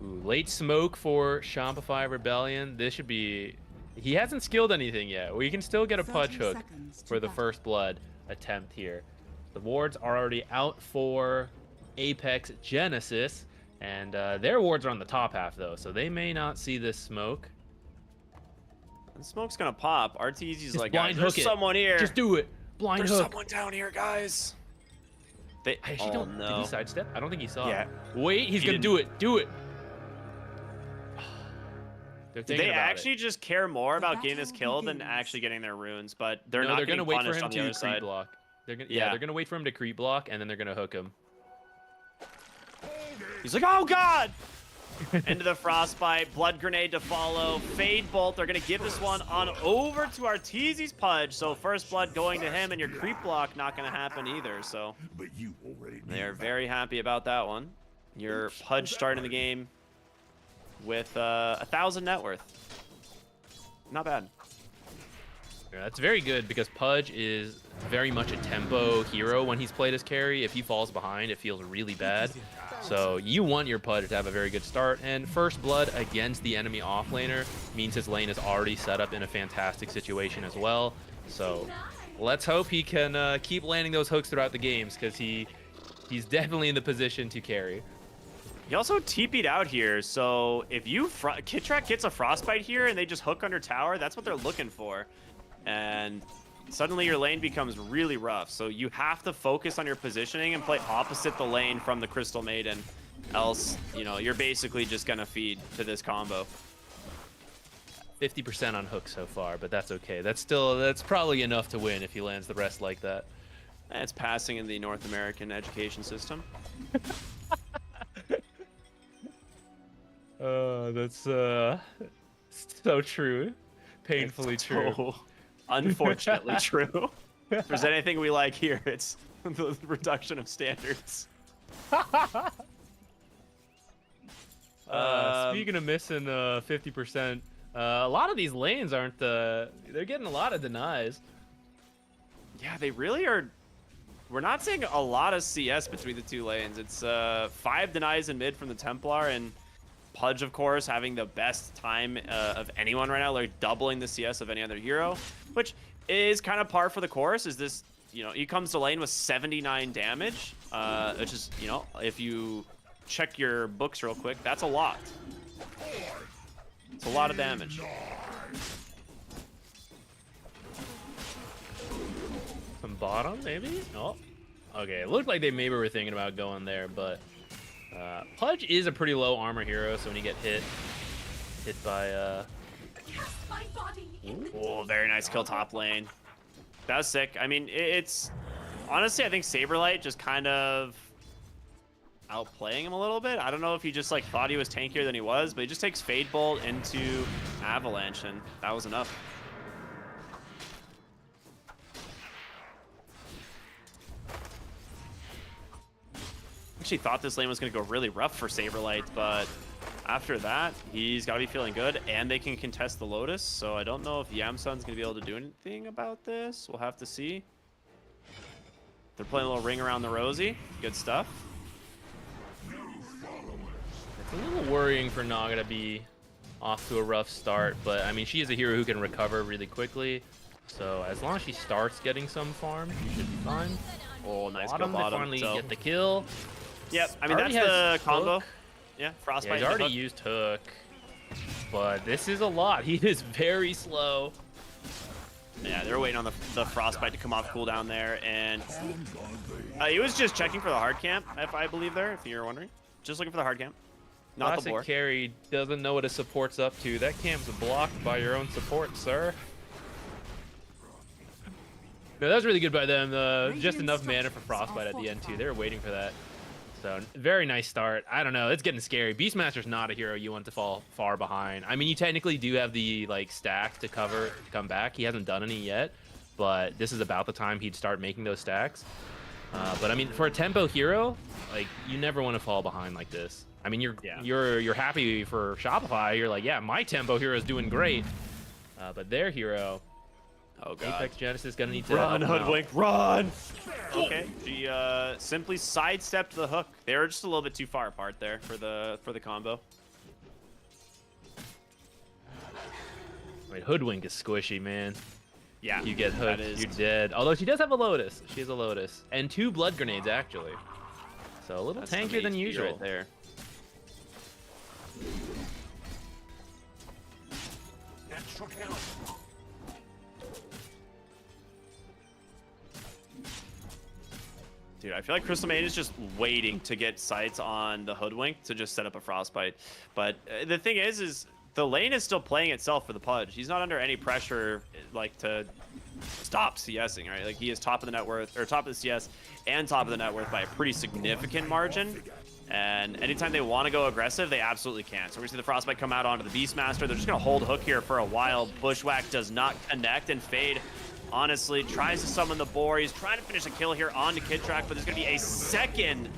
Ooh, late smoke for Shopify Rebellion. This should be... He hasn't skilled anything yet. We can still get a Pudge hook for the first blood attempt here. The wards are already out for Apex Genesis, and their wards are on the top half, though, so they may not see this smoke. The smoke's gonna pop. RTZ's like, blind there's hook it. someone here. Just do it. Blind There's hook. someone down here, guys. They I actually don't... know. Did he sidestep? I don't think he saw Yeah. it. Wait, he's He gonna do it. Do it. They're Did thinking they about actually it. just care more about getting this battle kill than begins. actually getting their runes? But they're No, not they're getting gonna wait for punished him on the to other creep side. block. They're gonna, Yeah. they're gonna wait for him to creep block, and then they're gonna hook him. He's like, oh god! Into the frostbite, blood grenade to follow, fade bolt. They're gonna give this one on over to Arteezy's Pudge. So first blood going to him, and your creep block not gonna happen either. So But you already they are knew very happy about that one. Your Pudge starting the game with 1,000 net worth. Not bad. Yeah, that's very good because Pudge is very much a tempo hero when he's played as carry. If he falls behind, it feels really bad. So you want your Pudge to have a very good start, and first blood against the enemy offlaner means his lane is already set up in a fantastic situation as well. So let's hope he can keep landing those hooks throughout the games, because he's definitely in the position to carry. He also TP'd out here, so if you Kitrak gets a frostbite here and they just hook under tower, that's what they're looking for. And suddenly your lane becomes really rough. So you have to focus on your positioning and play opposite the lane from the Crystal Maiden. Else, you know, you're basically just gonna feed to this combo. 50% on hook so far, but that's okay. That's probably enough to win if he lands the rest like that. And it's passing in the North American education system. That's so true. Painfully true. So unfortunately true. If there's anything we like here, it's the reduction of standards. Speaking of missing 50%, a lot of these lanes aren't they're getting a lot of denies. Yeah, they really are. We're not seeing a lot of CS between the two lanes. It's 5 denies in mid from the Templar, and Pudge, of course, having the best time of anyone right now. They're doubling the CS of any other hero, which is kind of par for the course. Is this, you know, he comes to lane with 79 damage, which is, you know, if you check your books real quick, that's a lot. It's a lot of damage. Some bottom, maybe? Oh, okay. It looked like they maybe were thinking about going there, but Pudge is a pretty low armor hero, so when you get hit by My body in Oh, very nice kill top lane. That was sick. I mean, it's honestly, I think Saberlight just kind of outplaying him a little bit. I don't know if he just like thought he was tankier than he was, but he just takes Fade Bolt into Avalanche, and that was enough. Actually thought this lane was going to go really rough for Saberlight, but after that, he's got to be feeling good, and they can contest the Lotus, so I don't know if Yamsun's going to be able to do anything about this. We'll have to see. They're playing a little ring around the rosy. Good stuff. it's a little worrying for Naga to be off to a rough start, but I mean, she is a hero who can recover really quickly, so as long as she starts getting some farm, she should be fine. Oh, nice Bottom, go they bottom. finally So, get the kill. yep, I mean, that's Already the has combo. hook. Yeah, Yeah, Frostbite. he's and already hook. used hook, but this is a lot. He is very slow. Yeah, they're waiting on the Frostbite to come off cooldown there, and he was just checking for the hard camp, if I believe there, if you're wondering. Just looking for the hard camp, not the Classic boar. carry doesn't know what his support's up to. That camp's blocked by your own support, sir. No, that was really good by them. Just enough mana for Frostbite at the end, too. They were waiting for that. So, very nice start. I don't know. It's getting scary. Beastmaster's not a hero you want to fall far behind. I mean, you technically do have the like stack to come back. He hasn't done any yet, but this is about the time he'd start making those stacks. But I mean, for a tempo hero, like you never want to fall behind like this. I mean, you're happy for Shopify. You're like, yeah, my tempo hero is doing great. But their hero, Oh god. Apex Genesis gonna need to Run, help him out. Hoodwink, run! Okay, she simply sidestepped the hook. They were just a little bit too far apart there for the combo. Wait, Hoodwink is squishy, man. Yeah, You get that hooked, is- you're dead. Although she does have a Lotus. She has a Lotus. And 2 blood grenades, actually. So a little That's some tankier than HP usual. right there. Dude, I feel like Crystal Maiden is just waiting to get sights on the Hoodwink to just set up a Frostbite. But the thing is the lane is still playing itself for the Pudge. He's not under any pressure, like, to stop CSing, right? Like, he is top of the net worth, or top of the CS and top of the net worth by a pretty significant margin. And anytime they want to go aggressive, they absolutely can. So we see the Frostbite come out onto the Beastmaster. They're just going to hold hook here for a while. Bushwhack does not connect, and Fade honestly tries to summon the boar. He's trying to finish a kill here onto Kidtrack, but there's going to be a second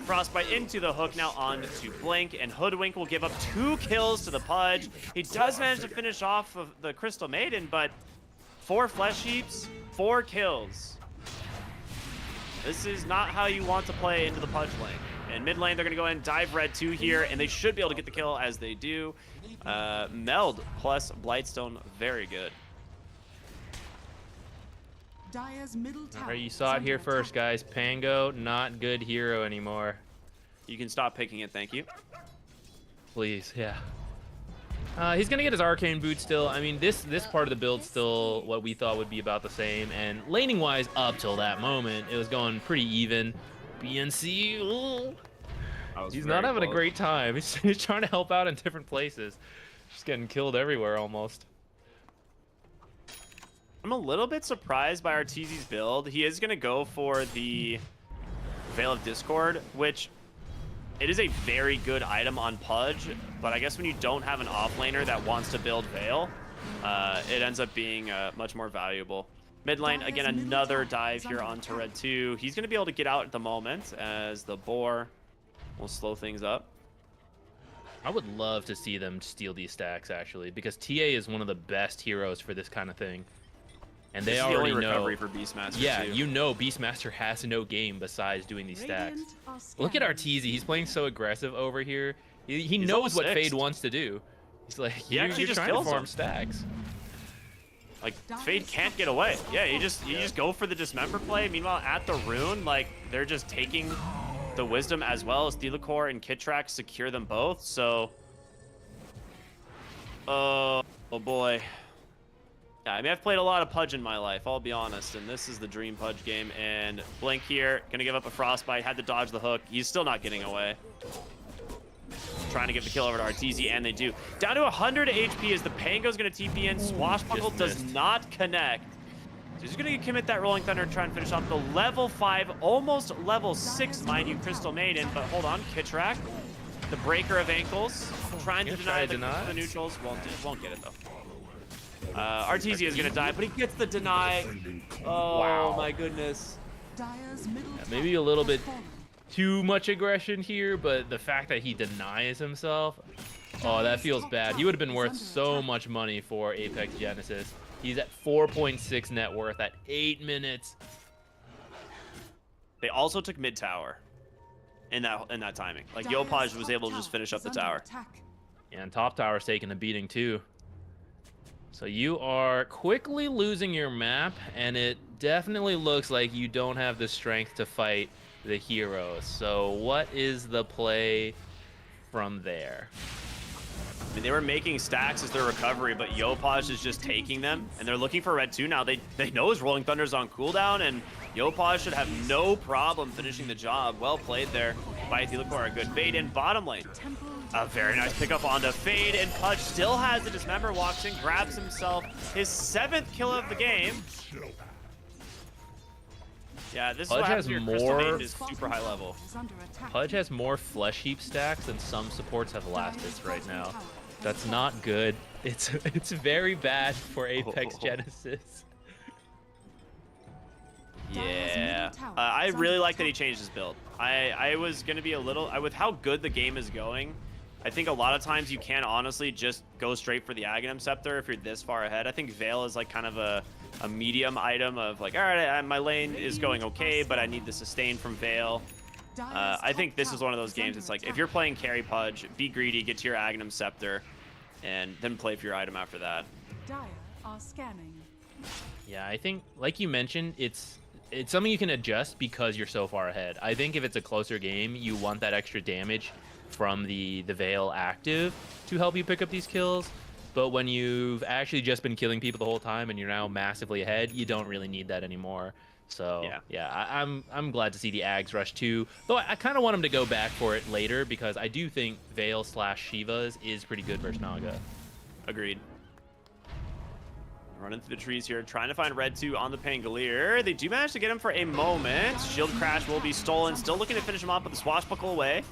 Frostbite into the hook now on to Blink, and Hoodwink will give up 2 kills to the Pudge. He does manage to finish off of the Crystal Maiden, but 4 Flesh Heaps, 4 kills. This is not how you want to play into the Pudge lane. And mid lane, they're going to go in and dive red 2 here, and they should be able to get the kill as they do. Meld plus Blightstone, very good. Dire's middle tower. Alright, you saw it here first, guys. Pango, not good hero anymore. You can stop picking it, thank you. Please, yeah. He's gonna get his arcane boot still. I mean, this part of the build still what we thought would be about the same. And laning wise, up till that moment, it was going pretty even. BNC, ooh. He's not having a great time. He's trying to help out in different places. Just getting killed everywhere almost. I'm a little bit surprised by Arteezy's build. He is going to go for the Veil of Discord, which it is a very good item on Pudge, but I guess when you don't have an offlaner that wants to build Veil, it ends up being much more valuable. Mid lane, again, another dive here onto red 2. He's going to be able to get out at the moment as the boar will slow things up. I would love to see them steal these stacks, actually, because TA is one of the best heroes for this kind of thing. And they This is already the only know. recovery for Beastmaster, Yeah, too. you know Beastmaster has no game besides doing these stacks. Radiant are Look at scanning. Arteezy. He's playing so aggressive over here. He He's knows almost what sixth. Fade wants to do. He's like, He you're actually just trying to kills farm him. stacks. Like, Fade can't get away. Yeah, you just go for the Dismember play. Meanwhile, at the Rune, like, they're just taking the Wisdom as well as Thelacore and Kidtrack secure them both, so... Oh boy. Yeah, I mean, I've played a lot of Pudge in my life, I'll be honest, and this is the Dream Pudge game, and Blink here, gonna give up a Frostbite, had to dodge the hook. He's still not getting away. Trying to get the kill over to Arteezy, and they do. Down to 100 HP as the Pango's gonna TP in. Swashbuckle just does missed. not connect. So he's gonna commit that Rolling Thunder and try and finish off the level 5, almost level 6, mind you, Crystal Maiden. But hold on, Kidtrack, the breaker of ankles, trying to Gonna try deny to the deny? neutrals. Won't get it though. Arteezy is gonna die, but he gets the deny. Oh Wow. my goodness. Dire's middle tower Maybe a little has bit fallen. too much aggression here, but the fact that he denies himself, oh, that feels bad. He would have been worth so much money for Apex Genesis. He's at 4.6 net worth at 8 minutes. They also took mid tower in that timing. Like Dire's Yopaj was top able to just tower finish up is the under tower. attack. And top tower's taking a beating too. So you are quickly losing your map, and it definitely looks like you don't have the strength to fight the heroes. So what is the play from there? I mean, they were making stacks as their recovery, but Yopaj is just taking them, and they're looking for red 2 now. They know his Rolling Thunder's on cooldown, and Yopaj should have no problem finishing the job. Well played there by Thelacore. A good fade in bottom lane. Temple A very nice pickup onto Fade, and Pudge still has the Dismember, walks in, grabs himself his 7th kill of the game. Yeah, this is Pudge what happens has when your Crystal more- Maiden is super high level. is under attack. Pudge has more flesh heap stacks than some supports have lasted right now. That's not good. It's very bad for Apex Genesis. Yeah, I really like that he changed his build. I was gonna be a little with how good the game is going. I think a lot of times you can honestly just go straight for the Aghanim Scepter if you're this far ahead. I think Veil is like kind of a medium item of like, all right, my lane is going okay, but I need the sustain from Veil. I think this is one of those games. It's like if you're playing carry Pudge, be greedy, get to your Aghanim Scepter, and then play for your item after that. Dire are scanning. Yeah, I think, like you mentioned, it's something you can adjust because you're so far ahead. I think if it's a closer game, you want that extra damage from the Veil active to help you pick up these kills. But when you've actually just been killing people the whole time and you're now massively ahead, you don't really need that anymore. So yeah, I'm glad to see the Ags rush too. Though I kind of want him to go back for it later because I do think Veil / Shivas is pretty good versus Naga. Agreed. Running through the trees here, trying to find Red 2 on the Pangolier. They do manage to get him for a moment. Shield Crash will be stolen. Still looking to finish him off with the Swashbuckle away.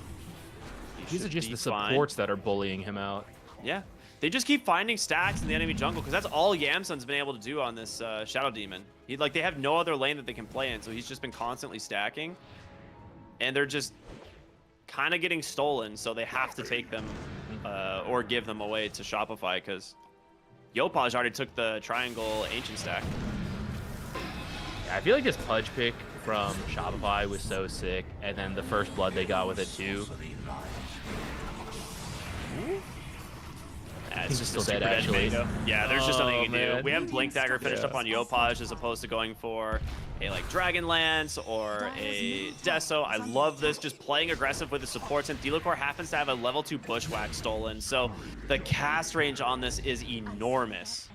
These are just the supports that are bullying him out. Yeah. They just keep finding stacks in the enemy jungle because that's all Yamsun's been able to do on this Shadow Demon. They have no other lane that they can play in, so he's just been constantly stacking. And they're just kind of getting stolen, so they have to take them or give them away to Shopify because Yopaj already took the triangle ancient stack. Yeah, I feel like this Pudge pick from Shopify was so sick, and then the first blood they got with it too. Yeah, it's just still super dead, actually. Yeah, there's just nothing you can do. Man. We have Blink Dagger finished up on Yopaj as opposed to going for a like Dragonlance or a Deso. I love this, just playing aggressive with the supports, and Thylacor happens to have a level 2 Bushwhack stolen, so the cast range on this is enormous.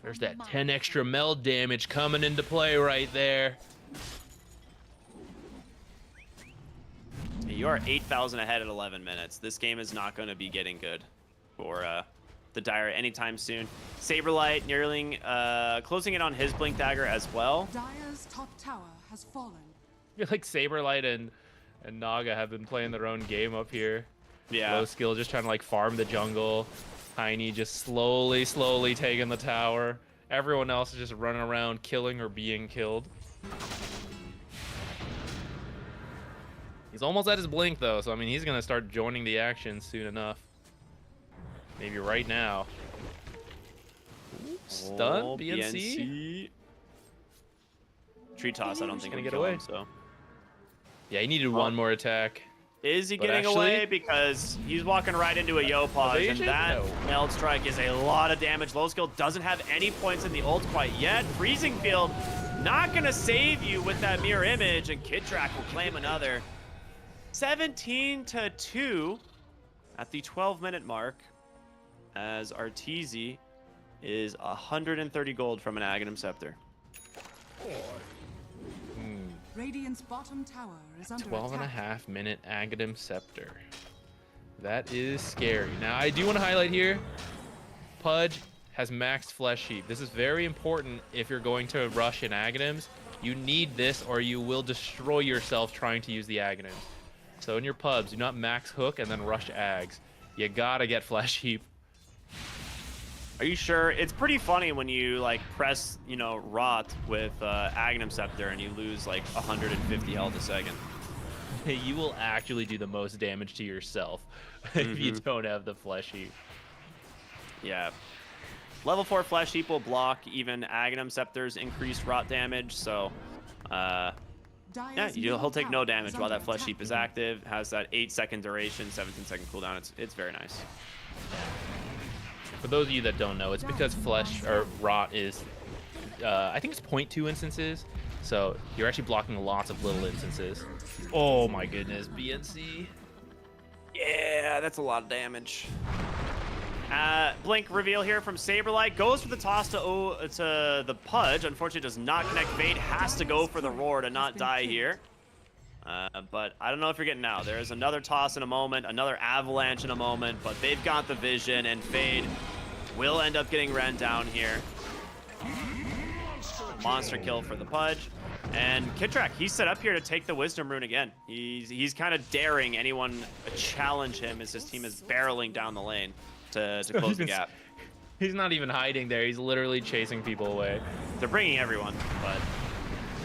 There's that 10 extra meld damage coming into play right there. You are 8,000 ahead at 11 minutes. This game is not going to be getting good for the Dire anytime soon. Saberlight nearly closing in on his Blink Dagger as well. Dire's top tower has fallen. I feel like Saberlight and Naga have been playing their own game up here. Yeah. Low skill, just trying to like farm the jungle. Tiny just slowly taking the tower. Everyone else is just running around killing or being killed. He's almost at his blink though, so I mean he's gonna start joining the action soon enough. Maybe right now. Stun, BNC. Tree toss, I don't think gonna can get kill away. him, so. Yeah, he needed one more attack. Is he But getting actually- away? Because he's walking right into a Yopaj, and Evasion? that No. Meld Strike is a lot of damage. Low skill doesn't have any points in the ult quite yet. Freezing Field not gonna save you with that mirror image, and Kidrak will claim another. 17-2 at the 12-minute mark, as Arteezy is 130 gold from an Aghanim Scepter. Radiant's bottom tower is under 12.5 minute Aghanim Scepter. That is scary. Now I do want to highlight here, Pudge has maxed Flesh Heap. This is very important if you're going to rush in Aghanims. You need this or you will destroy yourself trying to use the Aghanims. So in your pubs, do not max hook and then rush Ags. You gotta get Flesh Heap. Are you sure? It's pretty funny when you like press, Rot with Aghanim Scepter and you lose like 150 health a second. You will actually do the most damage to yourself if you don't have the Flesh Heap. Yeah. Level 4 Flesh Heap will block even Aghanim Scepter's increased Rot damage, so yeah, he'll take no damage while that Flesh Heap is active. Has that 8-second duration, 17-second cooldown. It's very nice. For those of you that don't know, it's because Flesh or Rot is, I think it's 0.2 instances. So you're actually blocking lots of little instances. Oh my goodness, BNC. Yeah, that's a lot of damage. Blink reveal here from Saberlight. Goes for the toss to the Pudge. Unfortunately, does not connect. Fade has to go for the roar to not die here. But I don't know if you're getting out. There is another toss in a moment, another avalanche in a moment, but they've got the vision, and Fade will end up getting ran down here. Monster kill for the Pudge. And Kidrak, he's set up here to take the Wisdom Rune again. He's kind of daring anyone challenge him as his team is barreling down the lane to close the gap. He's not even hiding there. He's literally chasing people away. They're bringing everyone, but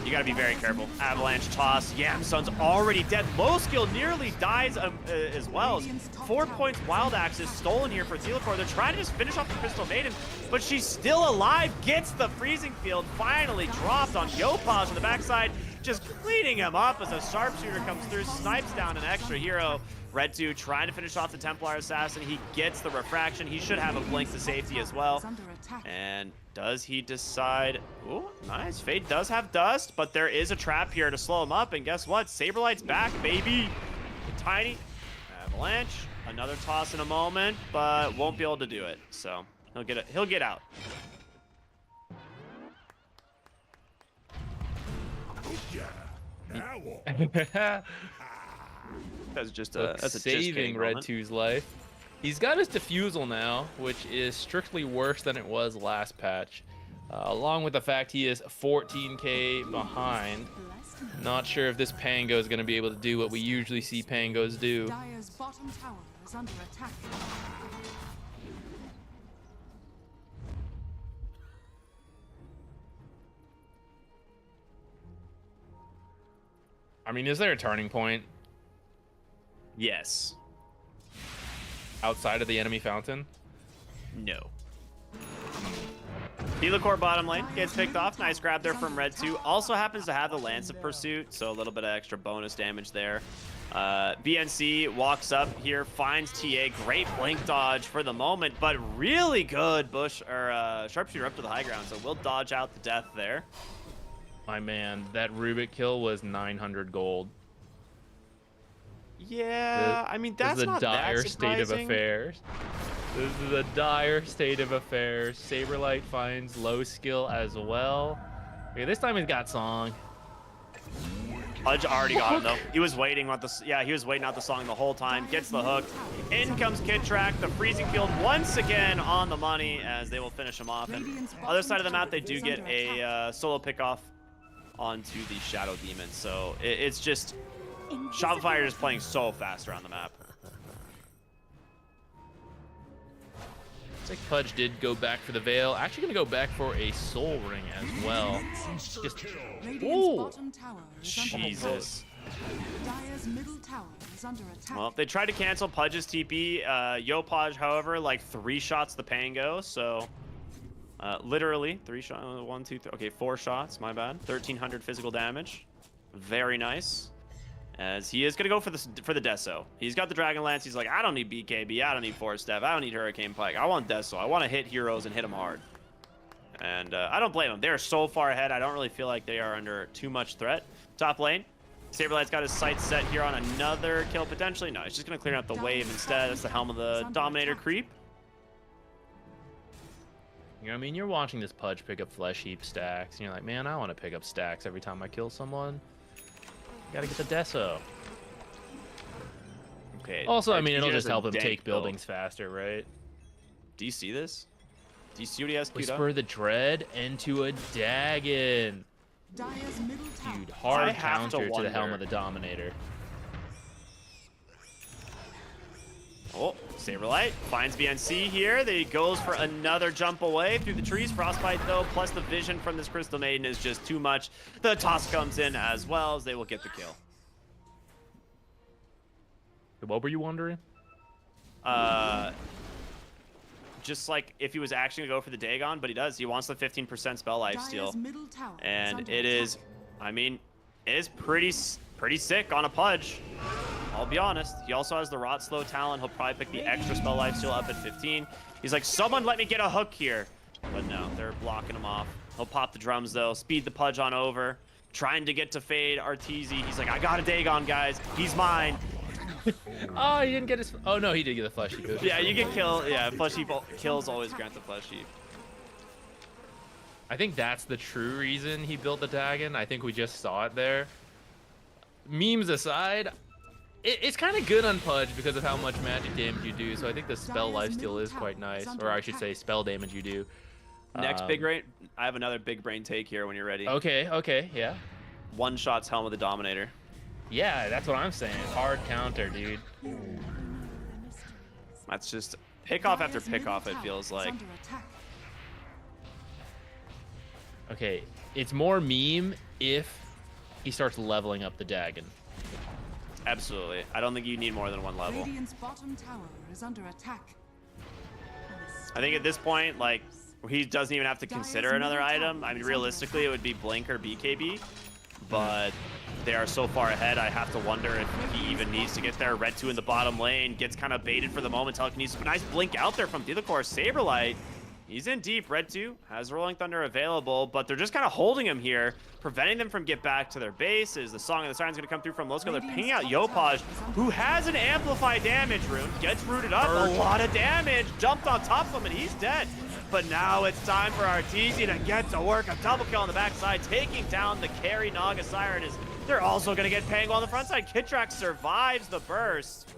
You gotta be very careful. Avalanche toss. Yamsun's already dead. Low skill nearly dies as well. 4 points Wild Axe is stolen here for Theelacor. They're trying to just finish off the Crystal Maiden, but she's still alive. Gets the freezing field. Finally dropped on Yopaj on the backside, just cleaning him up as a sharpshooter comes through, snipes down an extra hero. Red 2 trying to finish off the Templar Assassin. He gets the refraction. He should have a blink to safety as well. And does he decide? Ooh, nice. Fade does have dust, but there is a trap here to slow him up. And guess what? Saberlight's back, baby. Tiny Avalanche. Another toss in a moment, but won't be able to do it. So he'll get it. He'll get out. That's just a saving Red 2's life. He's got his defusal now, which is strictly worse than it was last patch. Along with the fact he is 14k behind. Not sure if this Pango is going to be able to do what we usually see Pangos do. Dire's bottom tower is under attack. I mean, is there a turning point Yes. outside of the enemy fountain? No. Theelacor bottom lane gets picked off. Nice grab there from Red 2. Also happens to have the Lance of Pursuit, so a little bit of extra bonus damage there. BNC walks up here, finds TA. Great blink dodge for the moment, but really good bush or sharpshooter up to the high ground, so we'll dodge out the death there. My man, that Rubik kill was 900 gold. Yeah, I mean, that's not that This is a dire state of surprising. affairs. This is a dire state of affairs. Saberlight finds low skill as well. Okay, this time he's got song. Pudge already got him though. He was waiting on the he was waiting out the song the whole time. Gets the hook. In comes Kid Track. The freezing field once again on the money as they will finish him off. And other side of the map, they do get a solo pick off onto the Shadow Demon. So it's just Shopify is playing so fast around the map. Looks like Pudge did go back for the Veil. Actually gonna go back for a Soul Ring as well. Just, Radiant's ooh, bottom tower is under Jesus. Dire's middle tower is under attack. Well, they tried to cancel Pudge's TP. Yopaj, however, like 3 shots the Pango. So literally 3 shots. 1, 2, 3. Okay, 4 shots. My bad. 1,300 physical damage. Very nice. As he is gonna go for the Deso. He's got the Dragon Lance. He's like, I don't need BKB. I don't need Force Step. I don't need Hurricane Pike. I want Deso. I want to hit heroes and hit them hard. And I don't blame them. They are so far ahead. I don't really feel like they are under too much threat. Top lane. Saberlight's got his sights set here on another kill potentially. No, he's just gonna clear out the wave instead. That's the Helm of the Dominator creep. you know what I mean? You're watching this Pudge pick up Flesh Heap stacks, and you're like, man, I want to pick up stacks every time I kill someone. Gotta get the Deso. Okay. Also, I mean, it'll TJ just has a help him dank take build. buildings faster, right? Do you see this? Do you see what he has queued up? Whisper the Dread into a Dagon. Dire's middle tower. Dude, hard I have to counter to the Helm wonder. of the Dominator. Oh, Saberlight finds BNC here. He goes for another jump away through the trees. Frostbite, though, plus the vision from this Crystal Maiden is just too much. The toss comes in as well as they will get the kill. What were you wondering? Just like if he was actually going to go for the Dagon, but he does. He wants the 15% spell life steal. Dire's middle tower is And under it is, attack. I mean, it is pretty sick on a Pudge. I'll be honest. He also has the Rot Slow talent. He'll probably pick the extra spell life steal up at 15. He's like, someone let me get a hook here. But no, they're blocking him off. He'll pop the drums though, speed the Pudge on over. Trying to get to fade Arteezy. He's like, I got a Dagon, guys. He's mine. Oh, he didn't get his... Oh, no, he did get the Flesh Heap. Yeah, you get killed. Yeah, Flesh Heap kills always grant the Flesh Heap. I think that's the true reason he built the Dagon. I think we just saw it there. Memes aside, it's kind of good on Pudge because of how much magic damage you do. So I think the spell Dire's lifesteal middle is tower quite is nice. under Or I should attack. say spell damage you do. Next big brain. I have another big brain take here when you're ready. Okay, yeah. One shot's Helm of the Dominator. Yeah, that's what I'm saying. Hard counter, dude. That's just pick-off after Dire's middle pick-off, it tower feels is like. under attack. Okay, it's more meme if he starts leveling up the Dagon. Absolutely. I don't think you need more than one level. Radiant's bottom tower is under attack. I think at this point, like, he doesn't even have to consider another item. I mean, realistically, it would be Blink or BKB, but they are so far ahead, I have to wonder if he even needs to get there. Red 2 in the bottom lane, gets kind of baited for the moment. Telekinesis, but nice blink out there from through the core. Saberlight, he's in deep. Red 2 has Rolling Thunder available, but they're just kind of holding him here, preventing them from get back to their bases. The Song of the Siren's going to come through from Losco. They're pinging out Yopaj, who has an amplified damage rune, gets rooted up, a lot of damage, jumped on top of him, and he's dead. But now it's time for Arteezy to get to work. A double kill on the backside, taking down the carry Naga Siren. They're also going to get Pango on the front side. Kitrak survives the burst.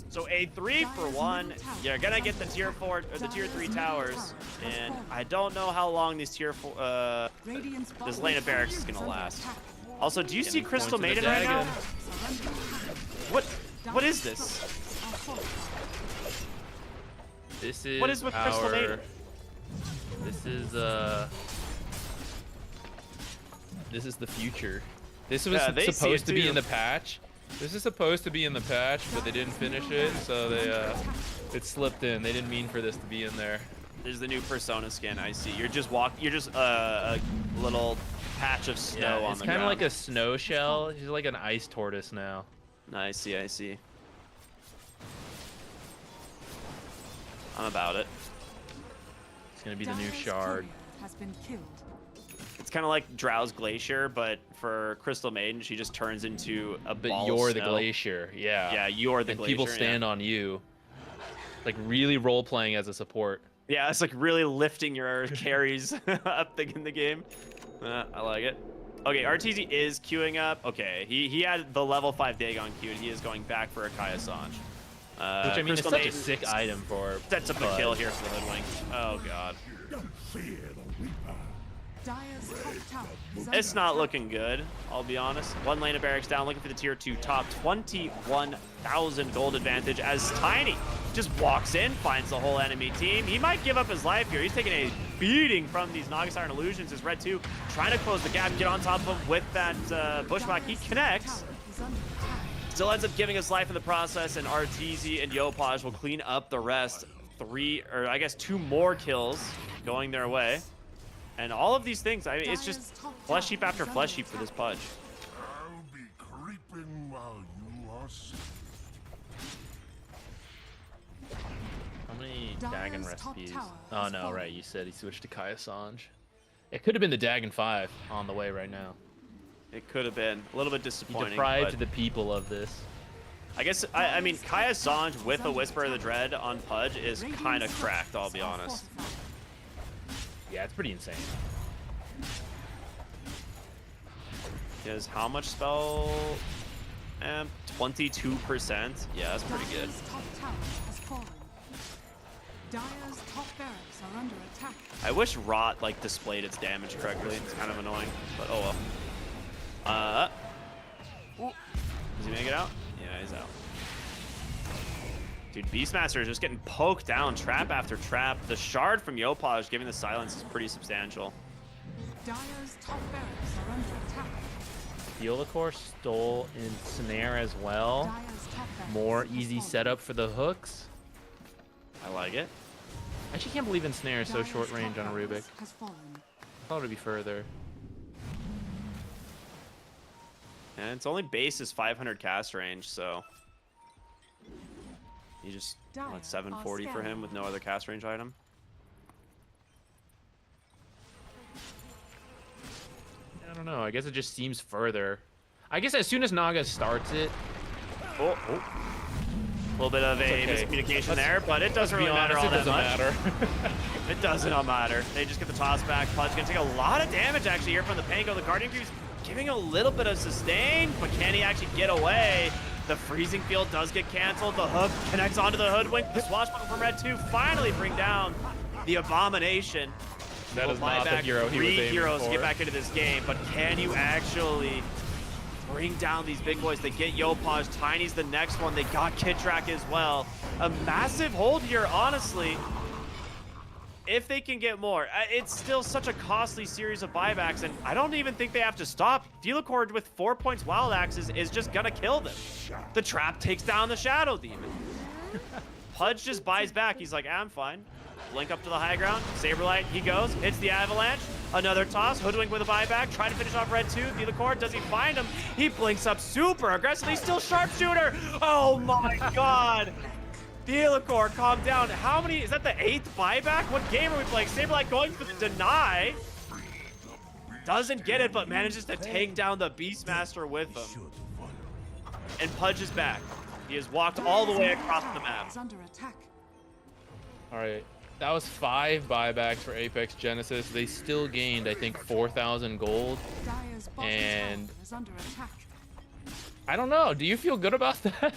So a 3-for-1. You're going to get the tier 4 or the tier 3 towers. And I don't know how long these tier 4 this lane of barracks is going to last. Also, do you see Crystal Maiden right now? What is this? This is What is with Crystal Maiden? This is the future. This was Yeah, they see supposed it to be too. in the patch. This is supposed to be in the patch, but they didn't finish it, so it slipped in. They didn't mean for this to be in there. There's the new Persona skin. I see. You're just a little patch of snow on it's the kind ground. of like a snow shell. He's like an ice tortoise now. I see. I see. I'm about it. It's gonna be the new shard. Has been killed. It's kind of like Drow's Glacier, but for Crystal Maiden, she just turns into a But ball you're of the snow. glacier, yeah. Yeah, you're the and glacier. people stand on you. Like really role playing as a support. Yeah, it's like really lifting your carries up in the game. I like it. Okay, Arteezy is queuing up. Okay, he had the level 5 Dagon queued. He is going back for a Kaya Sanj. Which I mean Crystal is such a Maiden sick item for. sets up a kill here for the Hoodwink. Oh god. Dire's top tower is It's under not attack. looking good, I'll be honest. One lane of barracks down, looking for the tier 2 top. 21,000 gold advantage as Tiny just walks in, finds the whole enemy team. He might give up his life here. He's taking a beating from these Naga Siren illusions as Red 2 trying to close the gap, get on top of him with that bushwhack. He connects. Tower is under attack. Still ends up giving us life in the process, and Arteezy and Yopaj will clean up the rest. 2 more kills going their way. And all of these things, I mean, it's just flesh heap after flesh heap for this Pudge. I'll be creeping while you are sleeping. How many Dire's Dagon top recipes? tower Oh has no, fallen. right, you said he switched to Kaya Sanj. It could have been the Dagon 5 on the way right now. It could have been a little bit He disappointing. deprived But the people of this. I guess, I mean, Kaya Sanj with a Whisper of the Dread on Pudge is kind of cracked, I'll be honest. Yeah, it's pretty insane. Because how much spell amp? 22%? Yeah, that's pretty good. Dire's top tower has fallen. Dire's top barracks are under attack. I wish Rot, like, displayed its damage correctly. It's kind of annoying, but oh well. Does he make it out? Yeah, he's out. Dude, Beastmaster is just getting poked down, trap after trap. The shard from Yopaj giving the silence is pretty substantial. Dire's top barracks are under attack. Core stole in Snare as well. Dire's top barracks More has easy fallen. setup for the hooks. I like it. I actually can't believe Ensnare is so Dire's short top range on a Rubik. barracks has fallen. I thought it'd be further. And its only base is 500 cast range, so you just Dire what, 740 for him with no other cast range item. I don't know. I guess it just seems further. I guess as soon as Naga starts it, Oh, a little bit of a okay. miscommunication there, but it doesn't to be really matter honest, all it that doesn't much. matter. It doesn't all matter. They just get the toss back. Pudge gonna take a lot of damage actually here from the Pango. The Guardian Creep's giving a little bit of sustain, but can he actually get away? The freezing field does get canceled. The hook connects onto the Hoodwink. The swashbuckle from Red 2 finally bring down the Abomination. That Will is buy not the back hero he was 3 aiming heroes to for. get back into this game, but can you actually bring down these big boys? They get Yopaj. Tiny's the next one. They got Kitrak as well. A massive hold here, honestly. if they can get more, it's still such a costly series of buybacks, and I don't even think they have to stop. Delacord with 4 points Wild Axes is just gonna kill them. The trap takes down the Shadow Demon. Pudge just buys back. He's like, I'm fine. Blink up to the high ground. Saberlight, he goes, hits the Avalanche. Another toss. Hoodwink with a buyback. Trying to finish off Red 2. Delacord, does he find him? He blinks up super aggressively. Still sharpshooter. Oh my god. Delacord, calm down. How many? Is that the 8th buyback? What game are we playing? Saberlight going for the deny. Doesn't get it, but manages to take down the Beastmaster with him. And Pudge is back. He has walked all the way across the map. Is under attack. All right. That was 5 buybacks for Apex Genesis. They still gained, I think, 4,000 gold. Dire's bottom And tower is under attack. I don't know. Do you feel good about that?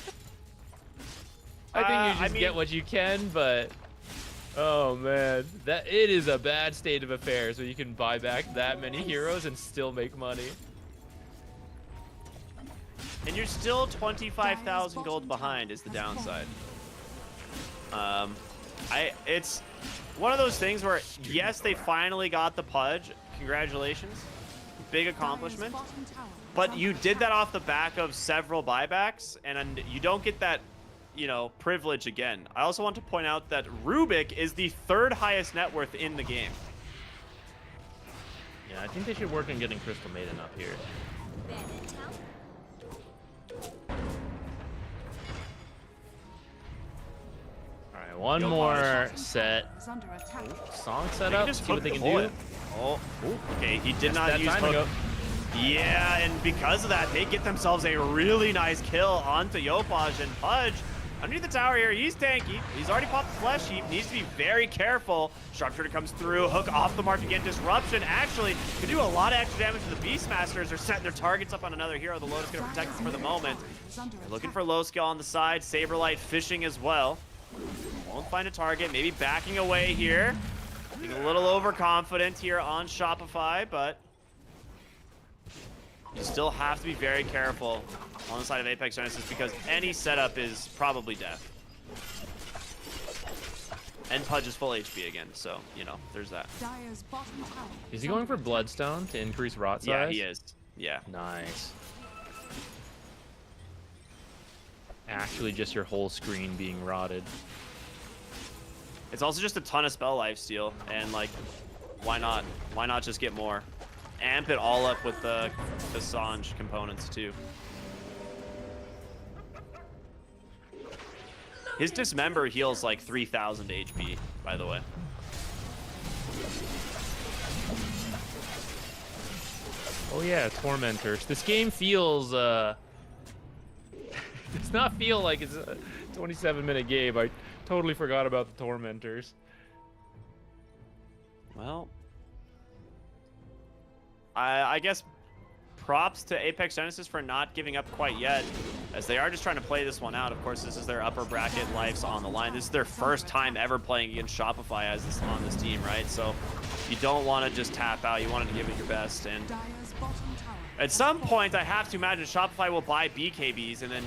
I think you just get what you can, but oh man, that it is a bad state of affairs when you can buy back that many heroes and still make money. And you're still 25,000 gold behind is the downside. It's one of those things where, yes, they finally got the Pudge. Congratulations. Big accomplishment. But you did that off the back of several buybacks, and you don't get that, you know, privilege again. I also want to point out that Rubik is the 3rd highest net worth in the game. Yeah, I think they should work on getting Crystal Maiden up here. All right, one more set. Is under attack. Song set up. Just See what hook they the can do. bullet. Oh, okay. He did not use hook. Yeah, and because of that, they get themselves a really nice kill onto Yopaj and Pudge. Underneath the tower here, he's tanky. He's already popped the Flesh Heap. Needs to be very careful. Sharpshooter comes through. Hook off the mark again. Disruption actually could do a lot of extra damage to the Beastmasters. They're setting their targets up on another hero. The Lotus going to protect them for the moment. They're looking for low skill on the side. Saberlight fishing as well. Won't find a target. Maybe backing away here. Being a little overconfident here on Shopify, but you still have to be very careful on the side of Apex Genesis because any setup is probably death. And Pudge is full HP again, so, you know, there's that. Dire's bottom tower Is he going for Bloodstone to increase rot size? Yeah, he is. Yeah. Nice. Actually, just your whole screen being rotted. It's also just a ton of spell lifesteal, and, like, why not? Why not just get more? Amp it all up with the Sange components, too. His Dismember heals like 3,000 HP, by the way. Oh yeah, Tormentors. This game feels, does not feel like it's a 27-minute game. I totally forgot about the Tormentors. Well, I guess props to Apex Genesis for not giving up quite yet, as they are just trying to play this one out. Of course, this is their upper bracket lives on the line. This is their first time ever playing against Shopify as on this team, right? So you don't want to just tap out. You want to give it your best. And Dire's bottom tower at some point, I have to imagine Shopify will buy BKBs, and then,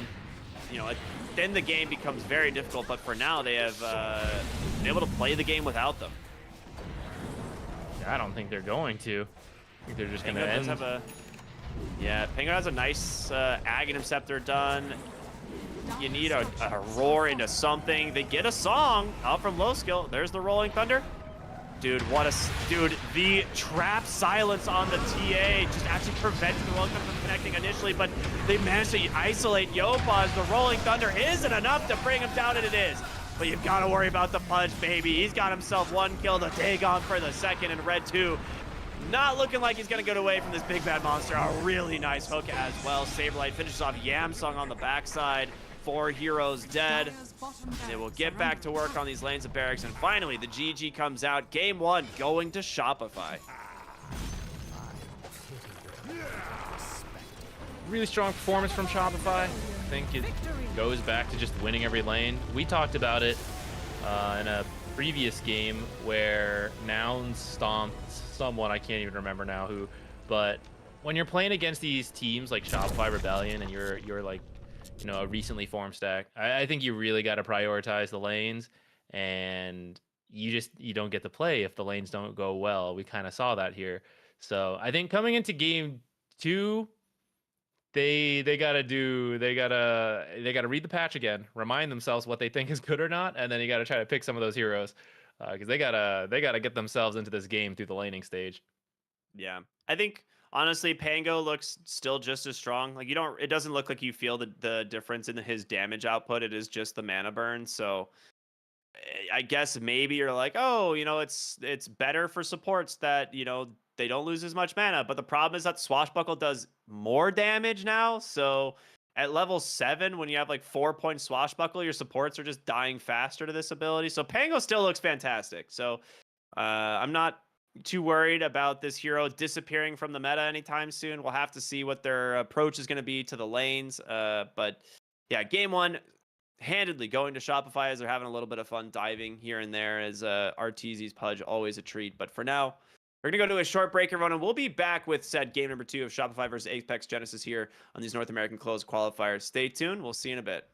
you know, then the game becomes very difficult. But for now, they have been able to play the game without them. I don't think they're going to. I think they're just going to Penguin end. does have a... Yeah, Penguin has a nice Aghanim Scepter done. You need a roar into something. They get a song out from low skill. There's the Rolling Thunder. Dude, what a... Dude, the trap silence on the TA just actually prevented the Rolling Thunder from connecting initially, but they managed to isolate Yopaj. The Rolling Thunder isn't enough to bring him down, and it is. But you've got to worry about the Pudge, baby. He's got himself one kill. The Dagon for the second, and Red 2 not looking like he's going to get away from this big bad monster. A really nice hook as well. Saberlight finishes off Yamsung on the backside. 4 heroes dead. And they will get back to work on these lanes of barracks. And finally, the GG comes out. Game 1 going to Shopify. Really strong performance from Shopify. I think it goes back to just winning every lane. We talked about it in a previous game where Nouns stomped someone, I can't even remember now who, but when you're playing against these teams like Shopify Rebellion and you're like, you know, a recently formed stack, I think you really got to prioritize the lanes, and you don't get to play if the lanes don't go well. We kind of saw that here. So I think coming into game 2, they gotta read the patch again, remind themselves what they think is good or not, and then you gotta try to pick some of those heroes because they gotta get themselves into this game through the laning stage. Yeah. I think honestly, Pango looks still just as strong. Like it doesn't look like you feel the difference in his damage output. It is just the mana burn. So I guess maybe you're like, oh, it's better for supports that, they don't lose as much mana. But the problem is that Swashbuckle does more damage now. So at level 7, when you have like 4-point Swashbuckle, your supports are just dying faster to this ability. So Pango still looks fantastic. So I'm not too worried about this hero disappearing from the meta anytime soon. We'll have to see what their approach is going to be to the lanes. But yeah, game 1, handedly going to Shopify as they're having a little bit of fun diving here and there as Arteezy's Pudge, always a treat. But for now, we're going to go to a short break, everyone, and we'll be back with said game number 2 of Shopify versus Apex Genesis here on these North American closed qualifiers. Stay tuned. We'll see you in a bit.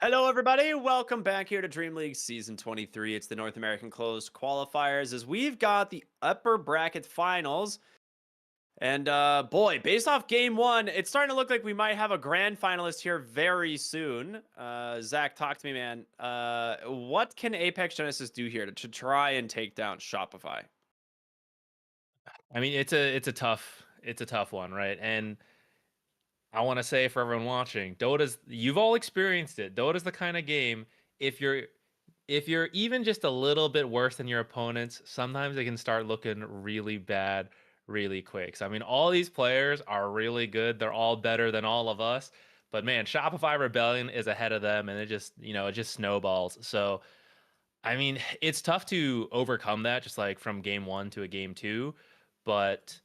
Hello, everybody. Welcome back here to DreamLeague Season 23. It's the North American Closed Qualifiers as we've got the upper bracket finals. And boy, based off game one, it's starting to look like we might have a grand finalist here very soon. Zach, talk to me, man. What can Apex Genesis do here to try and take down Shopify? I mean, it's a tough one, right? And I want to say for everyone watching, you've all experienced it. Dota's the kind of game, if you're even just a little bit worse than your opponents, sometimes they can start looking really bad really quick. So I mean, all these players are really good. They're all better than all of us. But man, Shopify Rebellion is ahead of them, and it just snowballs. So I mean, it's tough to overcome that just like from game 1 to a game 2, but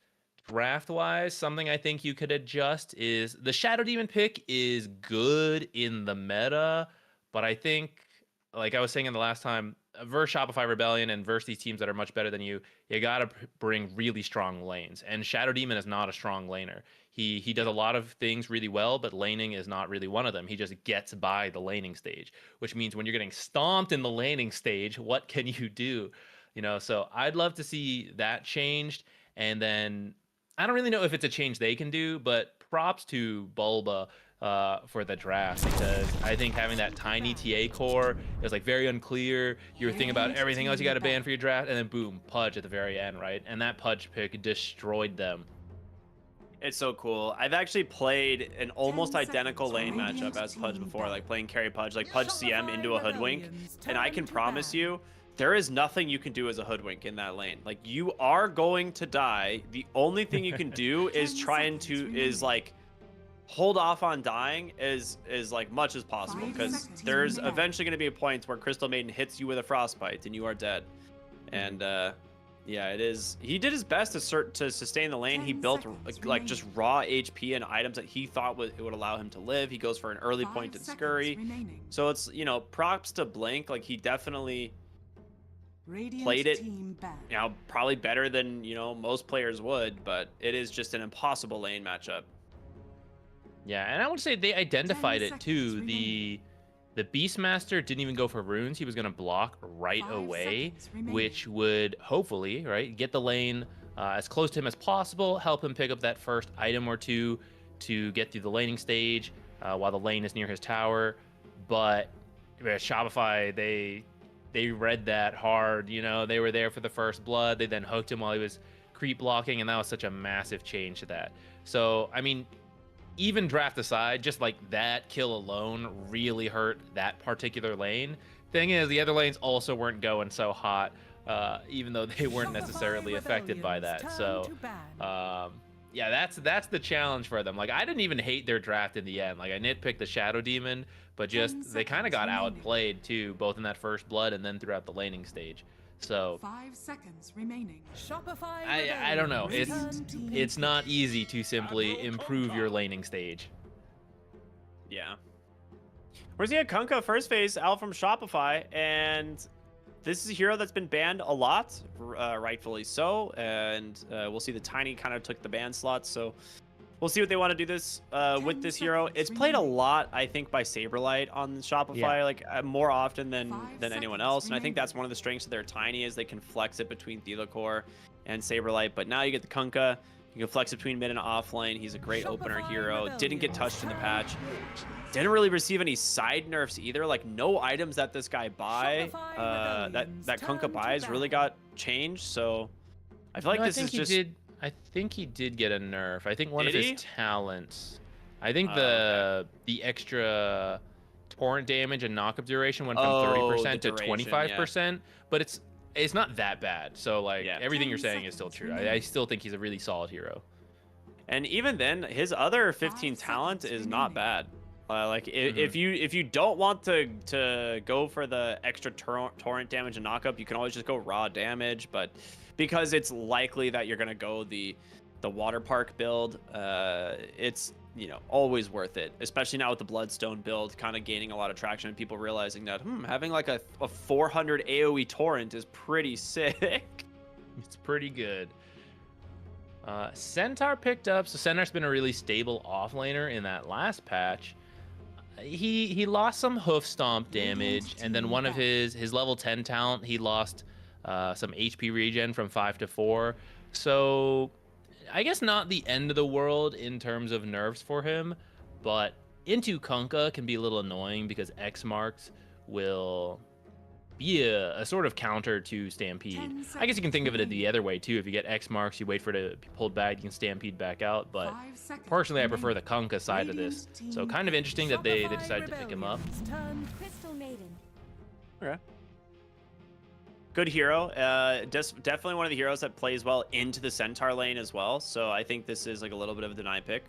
draft wise, something I think you could adjust is the Shadow Demon pick is good in the meta, but I think, like I was saying in the last time, versus Shopify Rebellion and versus these teams that are much better than you gotta bring really strong lanes. And Shadow Demon is not a strong laner. He does a lot of things really well, but laning is not really one of them. He just gets by the laning stage, which means when you're getting stomped in the laning stage, what can you do? So I'd love to see that changed. And then I don't really know if it's a change they can do, but props to Bulba for the draft, because I think having that tiny TA core is like very unclear. You were thinking about everything else you got to ban for your draft, and then boom, Pudge at the very end, right? And that Pudge pick destroyed them. It's so cool. I've actually played an almost identical lane matchup as Pudge before, like playing carry Pudge, like Pudge CM into a Hoodwink. And I can promise you, there is nothing you can do as a Hoodwink in that lane. Like, you are going to die. The only thing you can do is like hold off on dying as like much as possible, because there's eventually going to be a point where Crystal Maiden hits you with a Frostbite and you are dead. And yeah, it is. He did his best to sustain the lane. He built like just raw HP and items that he thought it would allow him to live. He goes for an early point in Scurry. So it's, props to Blink. Like, he definitely played it, probably better than, most players would, but it is just an impossible lane matchup. Yeah, and I would say they identified it too. The Beastmaster didn't even go for runes. He was going to block right away, which would hopefully, right, get the lane as close to him as possible, help him pick up that first item or two to get through the laning stage while the lane is near his tower. But Shopify, they read that hard. They were there for the first blood. They then hooked him while he was creep blocking, and that was such a massive change to that. So, I mean, even draft aside, just like that kill alone really hurt that particular lane. Thing is, the other lanes also weren't going so hot, even though they weren't necessarily affected by that. So, yeah, that's the challenge for them. Like, I didn't even hate their draft in the end. Like, I nitpicked the Shadow Demon, but just they kind of got outplayed too, both in that first blood and then throughout the laning stage. So 5 seconds remaining. Shopify I don't know. It's not easy to simply improve your laning stage. Yeah. We're seeing Kunkka first phase out from Shopify, and this is a hero that's been banned a lot, rightfully so. And we'll see the Tiny kind of took the ban slot, so we'll see what they want to do with this hero. It's played a lot, I think, by Saberlight on Shopify, like more often than anyone else. And I think that's one of the strengths of their Tiny is they can flex it between Thelacore and Saberlight. But now you get the Kunkka. You can flex it between mid and off lane. He's a great opener hero. Didn't get touched in the patch. Didn't really receive any side nerfs either. Like, no items that this guy that Kunkka buys really got changed. So I feel like this is just... I think he did get a nerf. I think one of his talents. I think okay. the extra torrent damage and knockup duration went from 30% to 25%, yeah. But it's not that bad. So like everything you're saying is still true. I still think he's a really solid hero. And even then, his other 15 talent is not bad. Like if you don't want to go for the extra torrent damage and knockup, you can always just go raw damage. But because it's likely that you're gonna go the water park build, it's always worth it. Especially now with the Bloodstone build kind of gaining a lot of traction and people realizing that having like a 400 AOE torrent is pretty sick. It's pretty good. Centaur picked up. So Centaur's been a really stable offlaner in that last patch. he lost some hoof stomp damage, and then one of his level 10 talent, he lost some HP regen from 5 to 4. So I guess not the end of the world in terms of nerfs for him, but into Kunkka can be a little annoying because X marks will be a sort of counter to Stampede. I guess you can think of it the other way too. If you get X marks, you wait for it to be pulled back, you can Stampede back out. But personally, I prefer the Kunkka side of this. So kind of interesting that they decided to pick him up. Crystal Maiden. Okay. Good hero. Definitely one of the heroes that plays well into the Centaur lane as well. So I think this is like a little bit of a deny pick.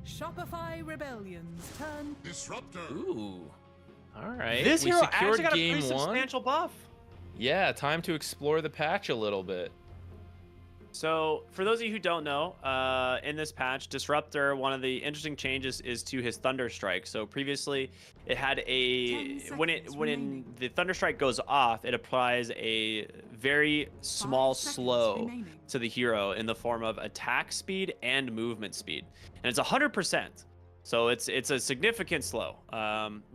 Shopify Rebellion's turn. Disruptor. Ooh. All right. This we hero secured actually got a game pretty one. substantial buff. Yeah, time to explore the patch a little bit. So, for those of you who don't know, in this patch, Disruptor, one of the interesting changes is to his Thunder Strike. So previously, it had a when the Thunder Strike goes off, it applies a very small slow to the hero in the form of attack speed and movement speed, and it's 100%. So it's a significant slow,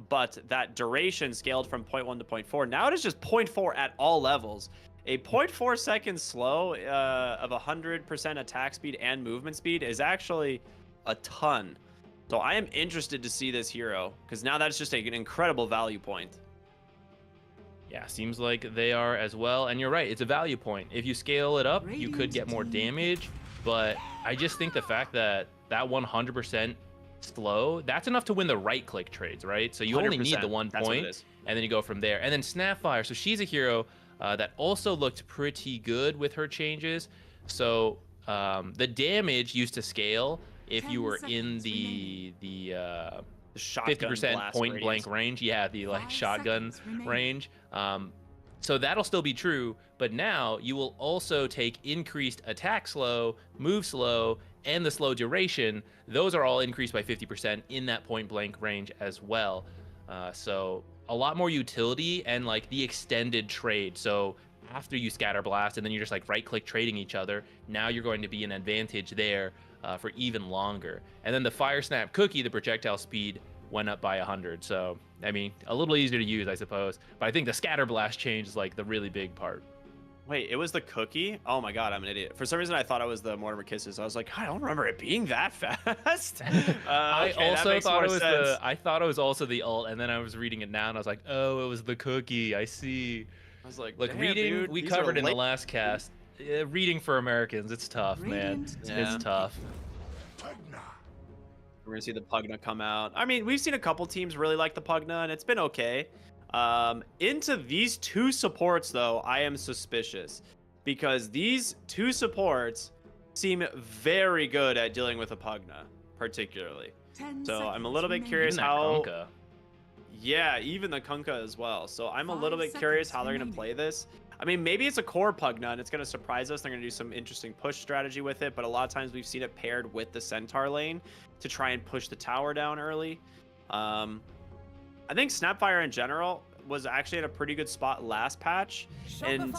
but that duration scaled from 0.1 to 0.4. Now it is just 0.4 at all levels. A 0.4 second slow of 100% attack speed and movement speed is actually a ton. So I am interested to see this hero because now that's just an incredible value point. Yeah, seems like they are as well. And you're right, it's a value point. If you scale it up, you could get more damage. But I just think the fact that 100% slow, that's enough to win the right click trades, right? So you only need the 1 point, and then you go from there. And then Snapfire, so she's a hero that also looked pretty good with her changes. So the damage used to scale if you were in the 50% point blank range. Yeah, the like shotgun range. So that'll still be true, but now you will also take increased attack slow, move slow, and the slow duration. Those are all increased by 50% in that point blank range as well. So a lot more utility and like the extended trade. So after you scatter blast and then you're just like right click trading each other, now you're going to be an advantage there for even longer. And then the fire snap cookie, the projectile speed went up by 100. So I mean, a little easier to use, I suppose, but I think the scatter blast change is like the really big part. Wait, it was the cookie? Oh my god, I'm an idiot. For some reason, I thought it was the Mortimer Kisses. I was like, I don't remember it being that fast. I also thought it was I thought it was also the ult, and then I was reading it now, and I was like, oh, it was the cookie. I see. I was like, look, reading. Dude, we covered in the last cast. Reading for Americans, it's tough, man. It's tough. We're gonna see the Pugna come out. I mean, we've seen a couple teams really like the Pugna, and it's been okay. Into these two supports, though, I am suspicious because these two supports seem very good at dealing with a Pugna, particularly. So I'm a little bit curious how. Kunkka. Yeah, even the Kunkka as well. So I'm a little bit curious how they're gonna play this. I mean, maybe it's a core Pugna and it's gonna surprise us. They're gonna do some interesting push strategy with it, but a lot of times we've seen it paired with the Centaur lane to try and push the tower down early. I think Snapfire in general was actually in a pretty good spot last patch, and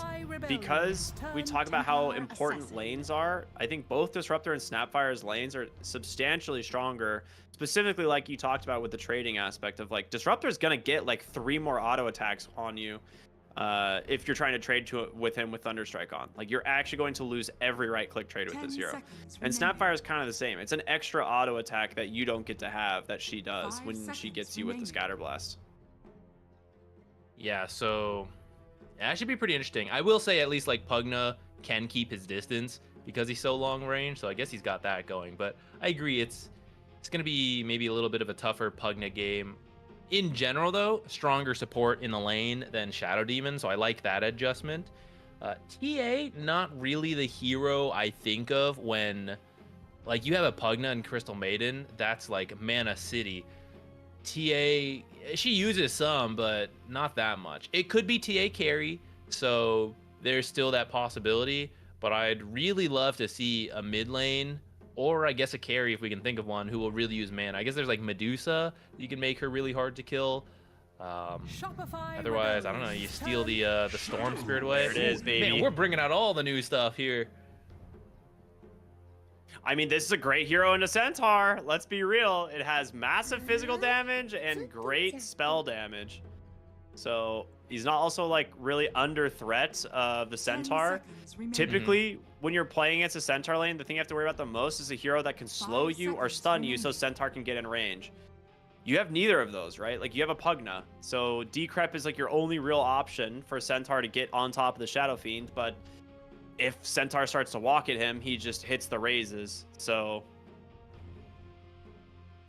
because we talk about how important lanes are, I think both Disruptor and Snapfire's lanes are substantially stronger, specifically like you talked about with the trading aspect of like Disruptor's gonna get like 3 more auto attacks on you if you're trying to trade with him with Thunderstrike on. Like you're actually going to lose every right click trade with this hero. And Snapfire is kind of the same. It's an extra auto attack that you don't get to have that she does when she gets you with the Scatter Blast. Yeah, so that should be pretty interesting. I will say at least like Pugna can keep his distance because he's so long range, so I guess he's got that going. But I agree, it's gonna be maybe a little bit of a tougher Pugna game. In general, though, stronger support in the lane than Shadow Demon, so I like that adjustment. TA, not really the hero I think of when, like, you have a Pugna and Crystal Maiden, that's like Mana City. TA, she uses some, but not that much. It could be TA carry, so there's still that possibility, but I'd really love to see a mid lane, or I guess a carry if we can think of one, who will really use mana. I guess there's like Medusa, you can make her really hard to kill. Otherwise, I don't know, you steal the Storm Spirit away. There it is, baby. Man, we're bringing out all the new stuff here. I mean, this is a great hero in a centaur. Let's be real. It has massive physical damage and great spell damage. So he's not also like really under threat of the 10 centaur. seconds remaining. Typically, when you're playing against a centaur lane, the thing you have to worry about the most is a hero that can slow 5 you or seconds stun you so remaining. centaur can get in range. You have neither of those, right? Like you have a Pugna. So Decrep is like your only real option for centaur to get on top of the Shadow Fiend, but if centaur starts to walk at him, he just hits the raises. So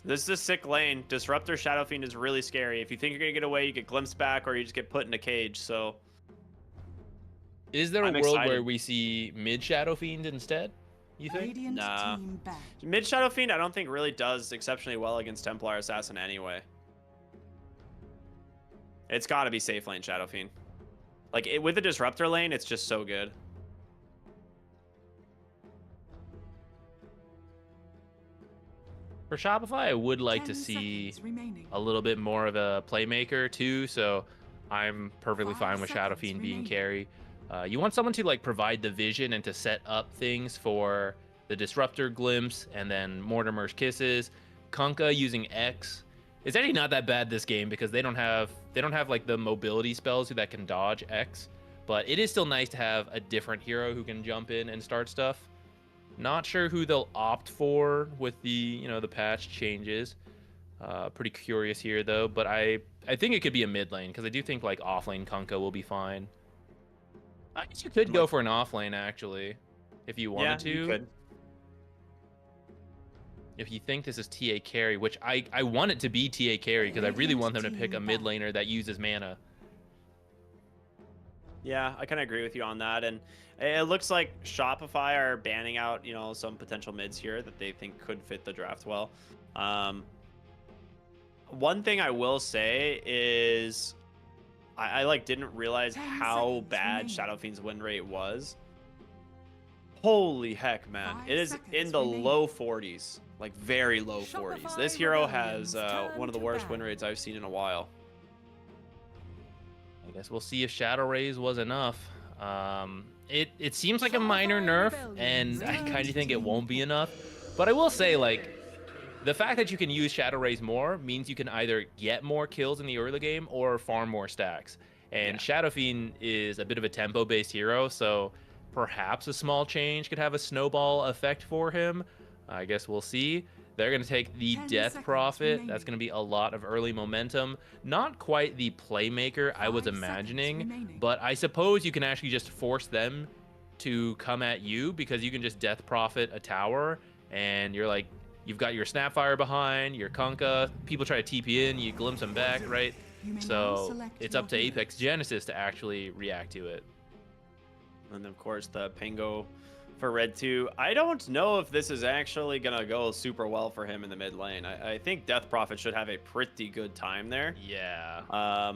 this is a sick lane. Disruptor Shadow Fiend is really scary. If you think you're gonna get away, you get glimpsed back, or you just get put in a cage. So Is there a I'm world excited. where we see mid Shadow Fiend instead? You think? Radiant Nah. team back. mid Shadow Fiend, I don't think really does exceptionally well against Templar Assassin anyway. It's got to be safe lane Shadow Fiend. Like with the Disruptor lane, it's just so good. For Shopify, I would like to 10 see seconds remaining. a little bit more of a playmaker too, so I'm perfectly 5 fine with Shadow seconds Fiend being remaining. carry. You want someone to like provide the vision and to set up things for the Disruptor Glimpse and then Mortimer's Kisses. Kunkka using X. It's actually not that bad this game because they don't have like the mobility spells that can dodge X, but it is still nice to have a different hero who can jump in and start stuff. Not sure who they'll opt for with the the patch changes. Pretty curious here though, but I think it could be a mid lane because I do think like off lane Kunkka will be fine. I guess you could go for an off lane actually, if you wanted to. You could. If you think this is TA carry, which I want it to be TA carry because I really want them to pick a mid laner that uses mana. Yeah, I kind of agree with you on that. And it looks like Shopify are banning out, some potential mids here that they think could fit the draft well. One thing I will say is I like didn't realize 10 how seconds bad remaining. Shadow Fiend's win rate was. Holy heck, man. 5 It is seconds in the remaining. low 40s, like very low 40s. This Shopify hero Rebellion's has turn one of the to worst win ban. rates I've seen in a while. I guess we'll see if Shadow Rays was enough. It seems like a Shopify minor nerf, Rebellion and I turns kind of think it team won't be back. enough. But I will say, like, the fact that you can use Shadow Rays more means you can either get more kills in the early game or farm more stacks. And Yeah. Shadow Fiend is a bit of a tempo-based hero, so perhaps a small change could have a snowball effect for him. I guess we'll see. They're going to take the 10 Death seconds Prophet. remaining. That's going to be a lot of early momentum. Not quite the playmaker I was 5 seconds imagining, remaining. but I suppose you can actually just force them to come at you because you can just Death Prophet a tower, and you're like, you've got your Snapfire behind, your Kunkka. People try to TP in, you glimpse them back, right? You may now So select it's your up to hero. Apex Genesis to actually react to it. And of course, the Pingo for Red 2. I don't know if this is actually going to go super well for him in the mid lane. I think Death Prophet should have a pretty good time there. Yeah.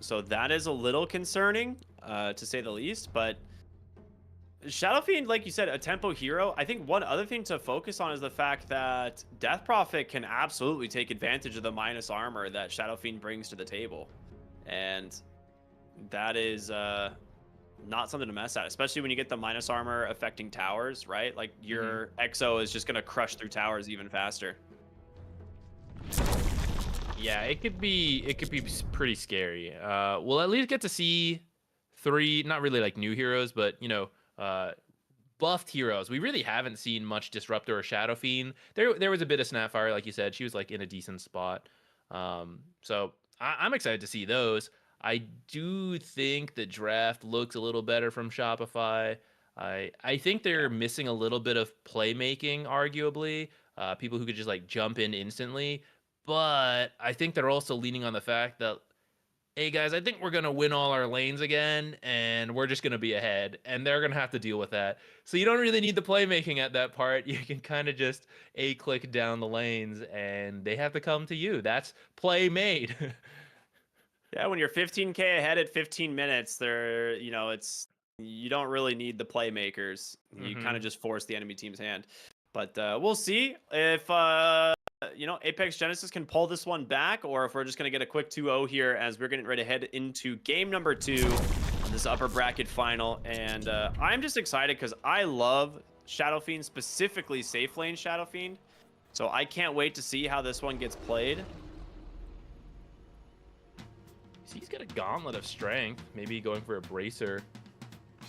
So that is a little concerning, to say the least. But Shadow Fiend, like you said, a tempo hero. I think one other thing to focus on is the fact that Death Prophet can absolutely take advantage of the minus armor that Shadow Fiend brings to the table. And that is not something to mess at, especially when you get the minus armor affecting towers, right? Like your EXO is just going to crush through towers even faster. Yeah, it could be pretty scary. We'll at least get to see 3, not really like new heroes, but buffed heroes. We really haven't seen much Disruptor or Shadow Fiend. There was a bit of Snapfire, like you said. She was like in a decent spot. So I'm excited to see those. I do think the draft looks a little better from Shopify. I think they're missing a little bit of playmaking, arguably. People who could just like jump in instantly. But I think they're also leaning on the fact that, hey guys, I think we're going to win all our lanes again, and we're just going to be ahead, and they're going to have to deal with that. So you don't really need the playmaking at that part. You can kind of just A-click down the lanes, and they have to come to you. That's play made. Yeah, when you're 15K ahead at 15 minutes, you don't really need the playmakers. You kind of just force the enemy team's hand. But we'll see if Apex Genesis can pull this one back, or if we're just gonna get a quick 2-0 here as we're getting ready to head into game number 2 on this upper bracket final. And I'm just excited because I love Shadow Fiend, specifically safe lane Shadow Fiend. So I can't wait to see how this one gets played. He's got a gauntlet of strength. Maybe going for a bracer.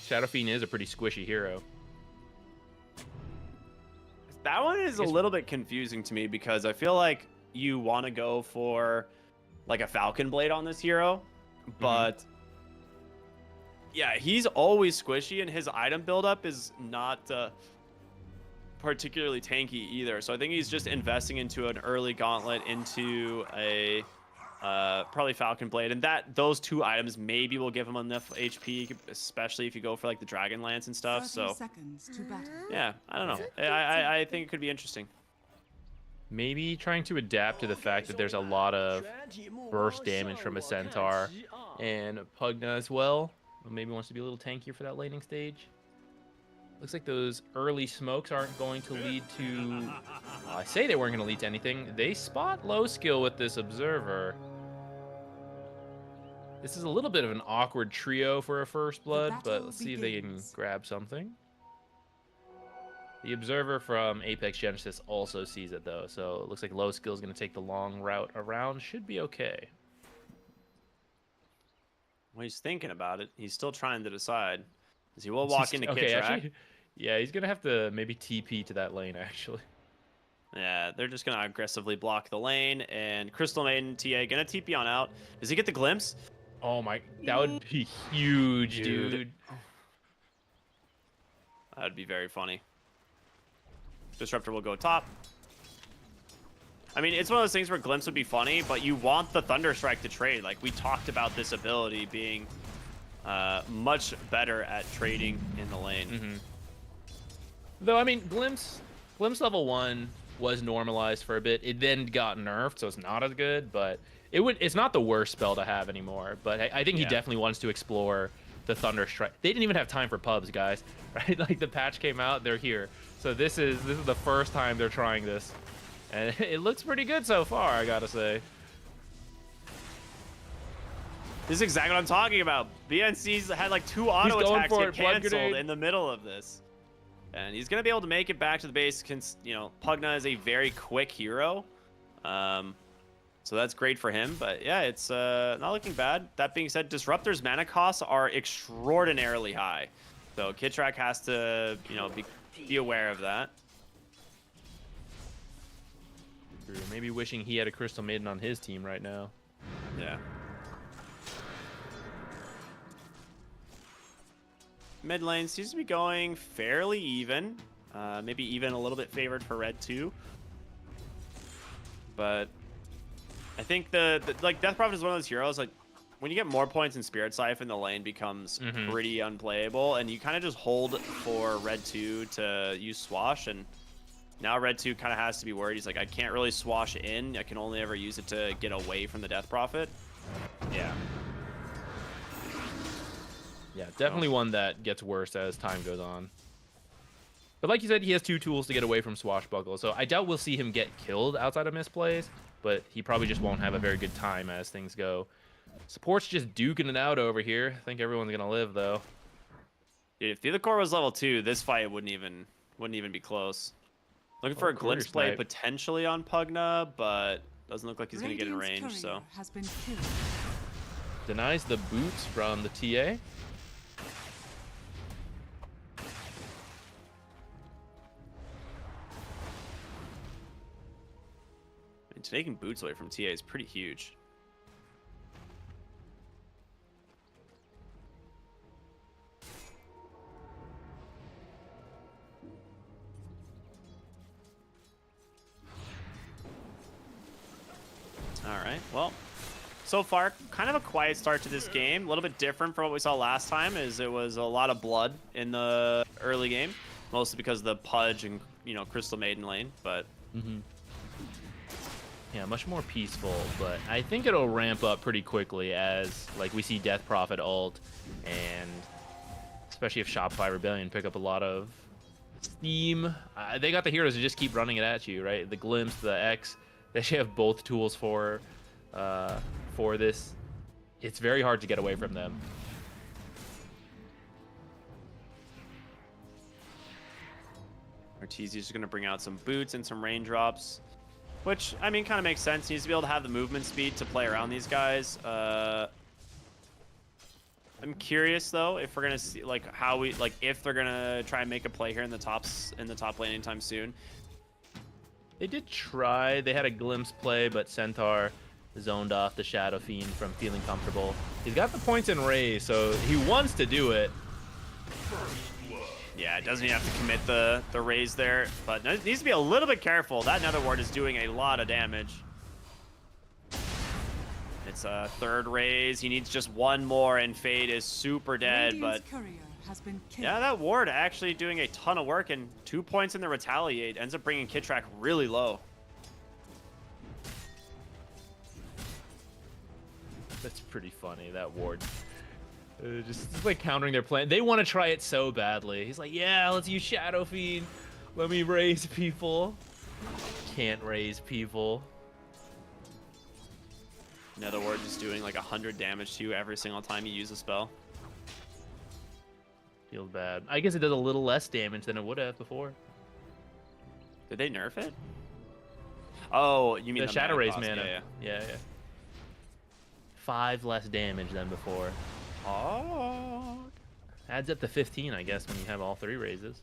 Shadow Fiend is a pretty squishy hero. That one is a little bit confusing to me because I feel like you want to go for like a Falcon Blade on this hero, but yeah, he's always squishy and his item buildup is not particularly tanky either. So I think he's just investing into an early gauntlet, into a probably Falcon Blade, and those two items maybe will give him enough HP, especially if you go for like the Dragon Lance and stuff. 30 So seconds to battle. yeah, I don't know. I think it could be interesting. Maybe trying to adapt to the fact that there's a lot of burst damage from a Centaur and Pugna as well. Maybe wants to be a little tankier for that laning stage. Looks like those early smokes aren't going to lead to... I say they weren't going to lead to anything. They spot low skill with this Observer. This is a little bit of an awkward trio for a first blood, but let's see if they can grab something. The Observer from Apex Genesis also sees it, though, so it looks like low skill is going to take the long route around. Should be okay. Well, he's thinking about it. He's still trying to decide. He will walk into okay, Kitrak. actually, yeah, he's going to have to maybe TP to that lane, actually. Yeah, they're just going to aggressively block the lane, and Crystal Maiden TA going to TP on out. Does he get the glimpse? Oh my, that would be huge, dude. That would be very funny. Disruptor will go top. I mean, it's one of those things where glimpse would be funny, but you want the Thunderstrike to trade. Like, we talked about this ability being much better at trading in the lane. Though, I mean, Glimpse level 1 was normalized for a bit. It then got nerfed, so it's not as good, but it's not the worst spell to have anymore. But I think he definitely wants to explore the Thunderstrike. They didn't even have time for pubs, guys, right? Like, the patch came out, they're here. So this is the first time they're trying this. And it looks pretty good so far, I gotta say. This is exactly what I'm talking about. BNC's had like 2 auto attacks get canceled in the middle of this. And he's going to be able to make it back to the base. You know, Pugna is a very quick hero. So that's great for him. But yeah, it's not looking bad. That being said, Disruptor's mana costs are extraordinarily high. So Kitrak has to, you know, be aware of that. Maybe wishing he had a Crystal Maiden on his team right now. Yeah. Mid lane seems to be going fairly even. Maybe even a little bit favored for red too. But I think like Death Prophet is one of those heroes, like when you get more points in Spirit Siphon, the lane becomes pretty unplayable, and you kind of just hold for red 2 to use Swash, and now red 2 kind of has to be worried. He's like, I can't really Swash in. I can only ever use it to get away from the Death Prophet. Yeah. Yeah, definitely one that gets worse as time goes on. But like you said, he has 2 tools to get away from Swashbuckle, so I doubt we'll see him get killed outside of misplays, but he probably just won't have a very good time as things go. Support's just duking it out over here. I think everyone's gonna live, though. Dude, if the other core was level 2, this fight wouldn't even be close. Looking for a glimpse play potentially on Pugna, but doesn't look like he's gonna get in range, so. Has been killed. Denies the boots from the TA. Taking boots away from TA is pretty huge. All right, well, so far, kind of a quiet start to this game. A little bit different from what we saw last time, as it was a lot of blood in the early game, mostly because of the Pudge and, you know, Crystal Maiden lane, but... Yeah, much more peaceful, but I think it'll ramp up pretty quickly as, like, we see Death Prophet ult, and especially if Shopify Rebellion pick up a lot of steam. They got the heroes to just keep running it at you, right? The Glimpse, the X, they actually have both tools for this. It's very hard to get away from them. Arteezy's just going to bring out some boots and some raindrops, which, I mean, kind of makes sense. He needs to be able to have the movement speed to play around these guys. I'm curious though if we're gonna see like how we like if they're gonna try and make a play here in the top lane anytime soon. They did try. They had a glimpse play, but Centaur zoned off the Shadow Fiend from feeling comfortable. He's got the points in Raze, so he wants to do it. Yeah, it doesn't even have to commit the Raze there, but it needs to be a little bit careful. That Nether Ward is doing a lot of damage. It's a third Raze. He needs just one more, and Fade is super dead. Radiant's But courier has been killed. yeah, that ward actually doing a ton of work, and 2 points in the retaliate ends up bringing Kittrack really low. That's pretty funny, that ward. Just like countering their plan. They want to try it so badly. He's like, yeah, let's use Shadow Fiend. Let me raise people. Can't raise people. Nether Ward just doing like 100 damage to you every single time you use a spell. Feels bad. I guess it does a little less damage than it would have before. Did they nerf it? Oh, you mean The Shadow mana Raze cost. mana. Yeah. 5 less damage than before. Oh. Adds up to 15, I guess, when you have all 3 raises.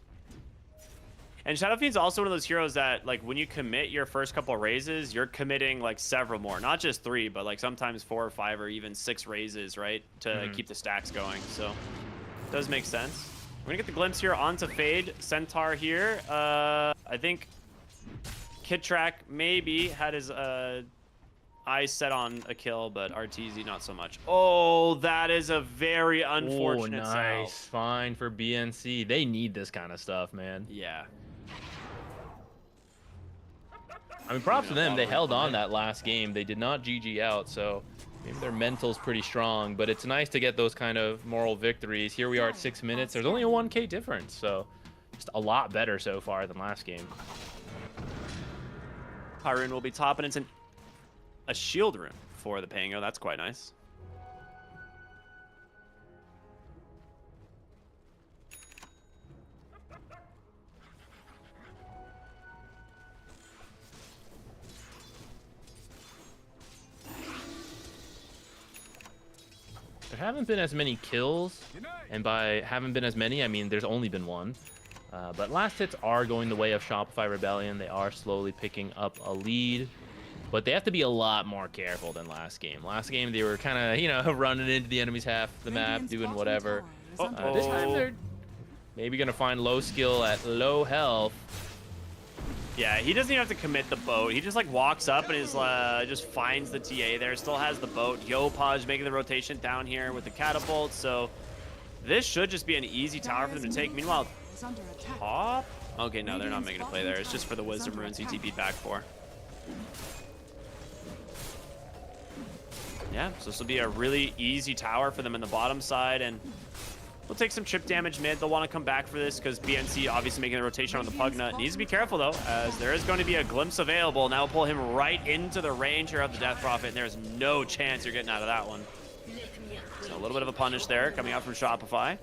And Shadow Fiend's also one of those heroes that, like, when you commit your first couple of raises, you're committing, like, several more. Not just 3, but, like, sometimes 4 or 5 or even 6 raises, right? To keep the stacks going. So, it does make sense. We're going to get the glimpse here onto Fade. Centaur here. I think Kittrack maybe had his eyes set on a kill, but Arteezy not so much. Oh, that is a very unfortunate nice. sell. Fine for BNC. They need this kind of stuff, man. Yeah. I mean, props to them. They held on that last game. They did not GG out, so maybe their mental's pretty strong, but it's nice to get those kind of moral victories. Here we are at 6 minutes. There's only a 1K difference, so just a lot better so far than last game. Hyrule will be top, and it's a shield rune for the Pango. That's quite nice. There haven't been as many kills, and by haven't been as many, I mean there's only been 1. But last hits are going the way of Shopify Rebellion. They are slowly picking up a lead, but they have to be a lot more careful than last game. Last game they were kind of, you know, running into the enemy's half of the map, doing whatever. This time they're maybe gonna find low skill at low health. Yeah, he doesn't even have to commit the boat. He just like walks up and is just finds the TA there. Still has the boat. Yopaj making the rotation down here with the catapult. So this should just be an easy tower for them to take. Meanwhile, top. Okay, no, they're not making a play there. It's just for the Wisdom Runes he TP'd back for. Yeah, so this will be a really easy tower for them in the bottom side, and we'll take some chip damage mid. They'll want to come back for this because BNC obviously making the rotation on the Pugnut. Needs to be careful though, as there is going to be a glimpse available. Now we'll pull him right into the range here of the Death Prophet, and there's no chance you're getting out of that one. So a little bit of a punish there coming out from Shopify.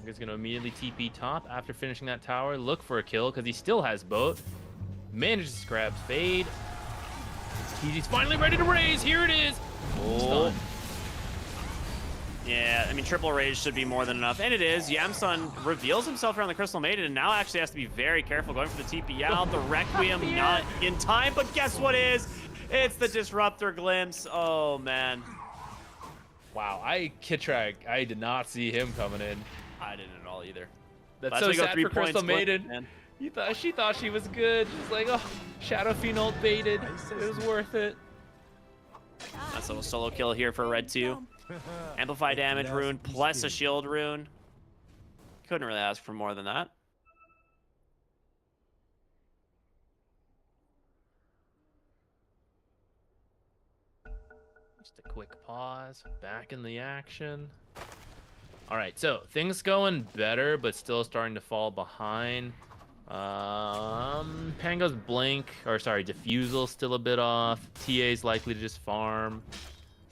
Is going to immediately TP top after finishing that tower. Look for a kill because he still has boat. Manages to grab Fade. He's finally ready to raise. Here it is. Oh. Yeah, I mean, triple raise should be more than enough. And it is. Yamsun reveals himself around the Crystal Maiden and now actually has to be very careful going for the TP out. The Requiem not in time, but guess what is? It's the Disruptor Glimpse. Oh, man. Wow, Kittrack, I did not see him coming in. I didn't at all either. That's so sad for Crystal Maiden. Man. She thought she was good. She's like, oh, Shadow Fiend ult baited. It was worth it. That's a little solo kill here for Red 2. Amplify damage rune plus a shield rune. Couldn't really ask for more than that. Just a quick pause. Back in the action. All right, so things going better, but still starting to fall behind. Pango's Blink, or sorry, Diffusel's still a bit off. TA's likely to just farm.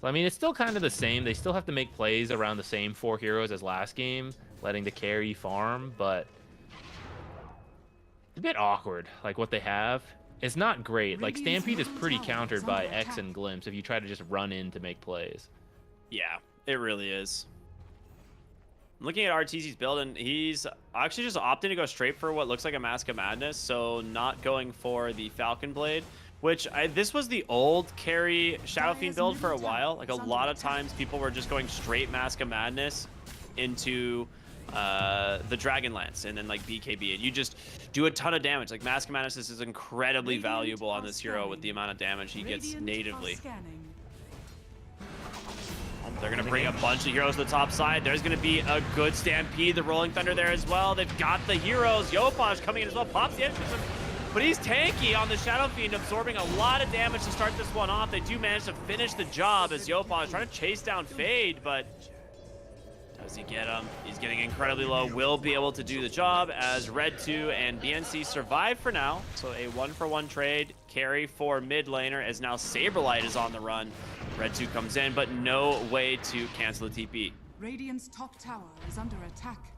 So, I mean, it's still kind of the same. They still have to make plays around the same 4 heroes as last game, letting the carry farm, but it's a bit awkward, like what they have. It's not great. Like, Stampede is pretty countered by X and Glimpse if you try to just run in to make plays. Yeah, it really is. I'm looking at RTZ's build, and he's actually just opting to go straight for what looks like a Mask of Madness, so not going for the Falcon Blade, which this was the old carry Shadow Fiend build for a while. Like, a lot of times people were just going straight Mask of Madness into the Dragon Lance and then like BKB, and you just do a ton of damage. Like, Mask of Madness is incredibly valuable on this hero with the amount of damage he gets natively. They're going to bring a bunch of heroes to the top side. There's going to be a good Stampede. The Rolling Thunder there as well. They've got the heroes. Yopaj coming in as well. Pops the edge, but he's tanky on the Shadow Fiend, absorbing a lot of damage to start this one off. They do manage to finish the job as Yopaj trying to chase down Fade, but does he get him? He's getting incredibly low. Will be able to do the job as Red 2 and BNC survive for now. So a 1-for-1 trade. Carry for mid laner as now Saberlight is on the run. Red 2 comes in, but no way to cancel the TP. Radiant's top tower is under attack.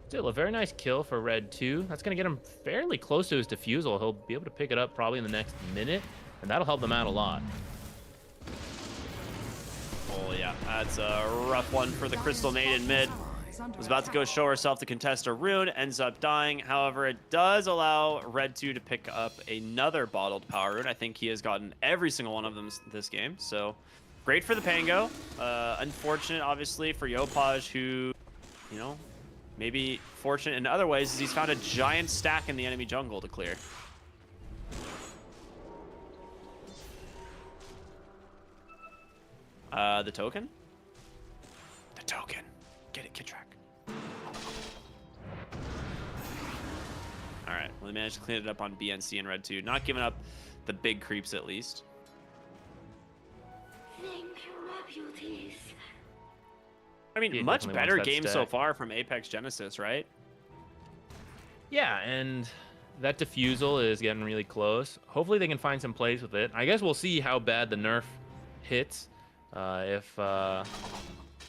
Still a very nice kill for Red 2. That's going to get him fairly close to his defusal. He'll be able to pick it up probably in the next minute, and that'll help them out a lot. Oh yeah, that's a rough one for the Crystal Maiden mid. Was about to go show herself to contest a rune, ends up dying. However, it does allow Red 2 to pick up another bottled power rune. I think he has gotten every single one of them this game, so great for the Pango. Unfortunate, obviously, for Yopaj, who, you know, maybe fortunate in other ways, is he's found a giant stack in the enemy jungle to clear. The token? The token. Get it, Kid Track. Alright, well, they managed to clean it up on BNC and Red 2. Not giving up the big creeps, at least. Thank you, my beauties. I mean, Yeah, much definitely better wants that game stack. so far from Apex Genesis, right? Yeah, and that defusal is getting really close. Hopefully they can find some plays with it. I guess we'll see how bad the nerf hits. If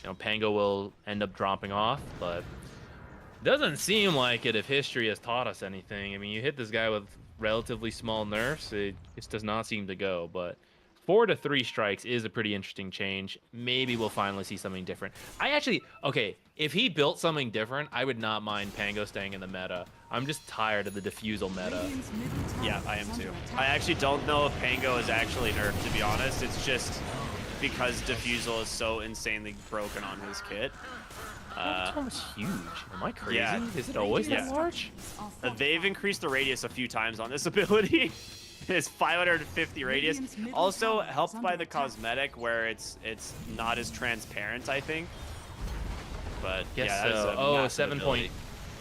you know, Pango will end up dropping off, but doesn't seem like it if history has taught us anything. I mean, you hit this guy with relatively small nerfs, it just does not seem to go, but 4 to 3 strikes is a pretty interesting change. Maybe we'll finally see something different. Okay, if he built something different, I would not mind Pango staying in the meta. I'm just tired of the defusal meta. Yeah, I am too. I actually don't know if Pango is actually nerfed, to be honest. It's just because defusal is so insanely broken on his kit. It's almost huge. Am I crazy? Yeah. Is it always that Yeah. large? They've increased the radius a few times on this ability. It's 550 radius. Also helped by the cosmetic where it's not as transparent, I think. But Guess yeah, that is so. a Oh, massive 7 ability.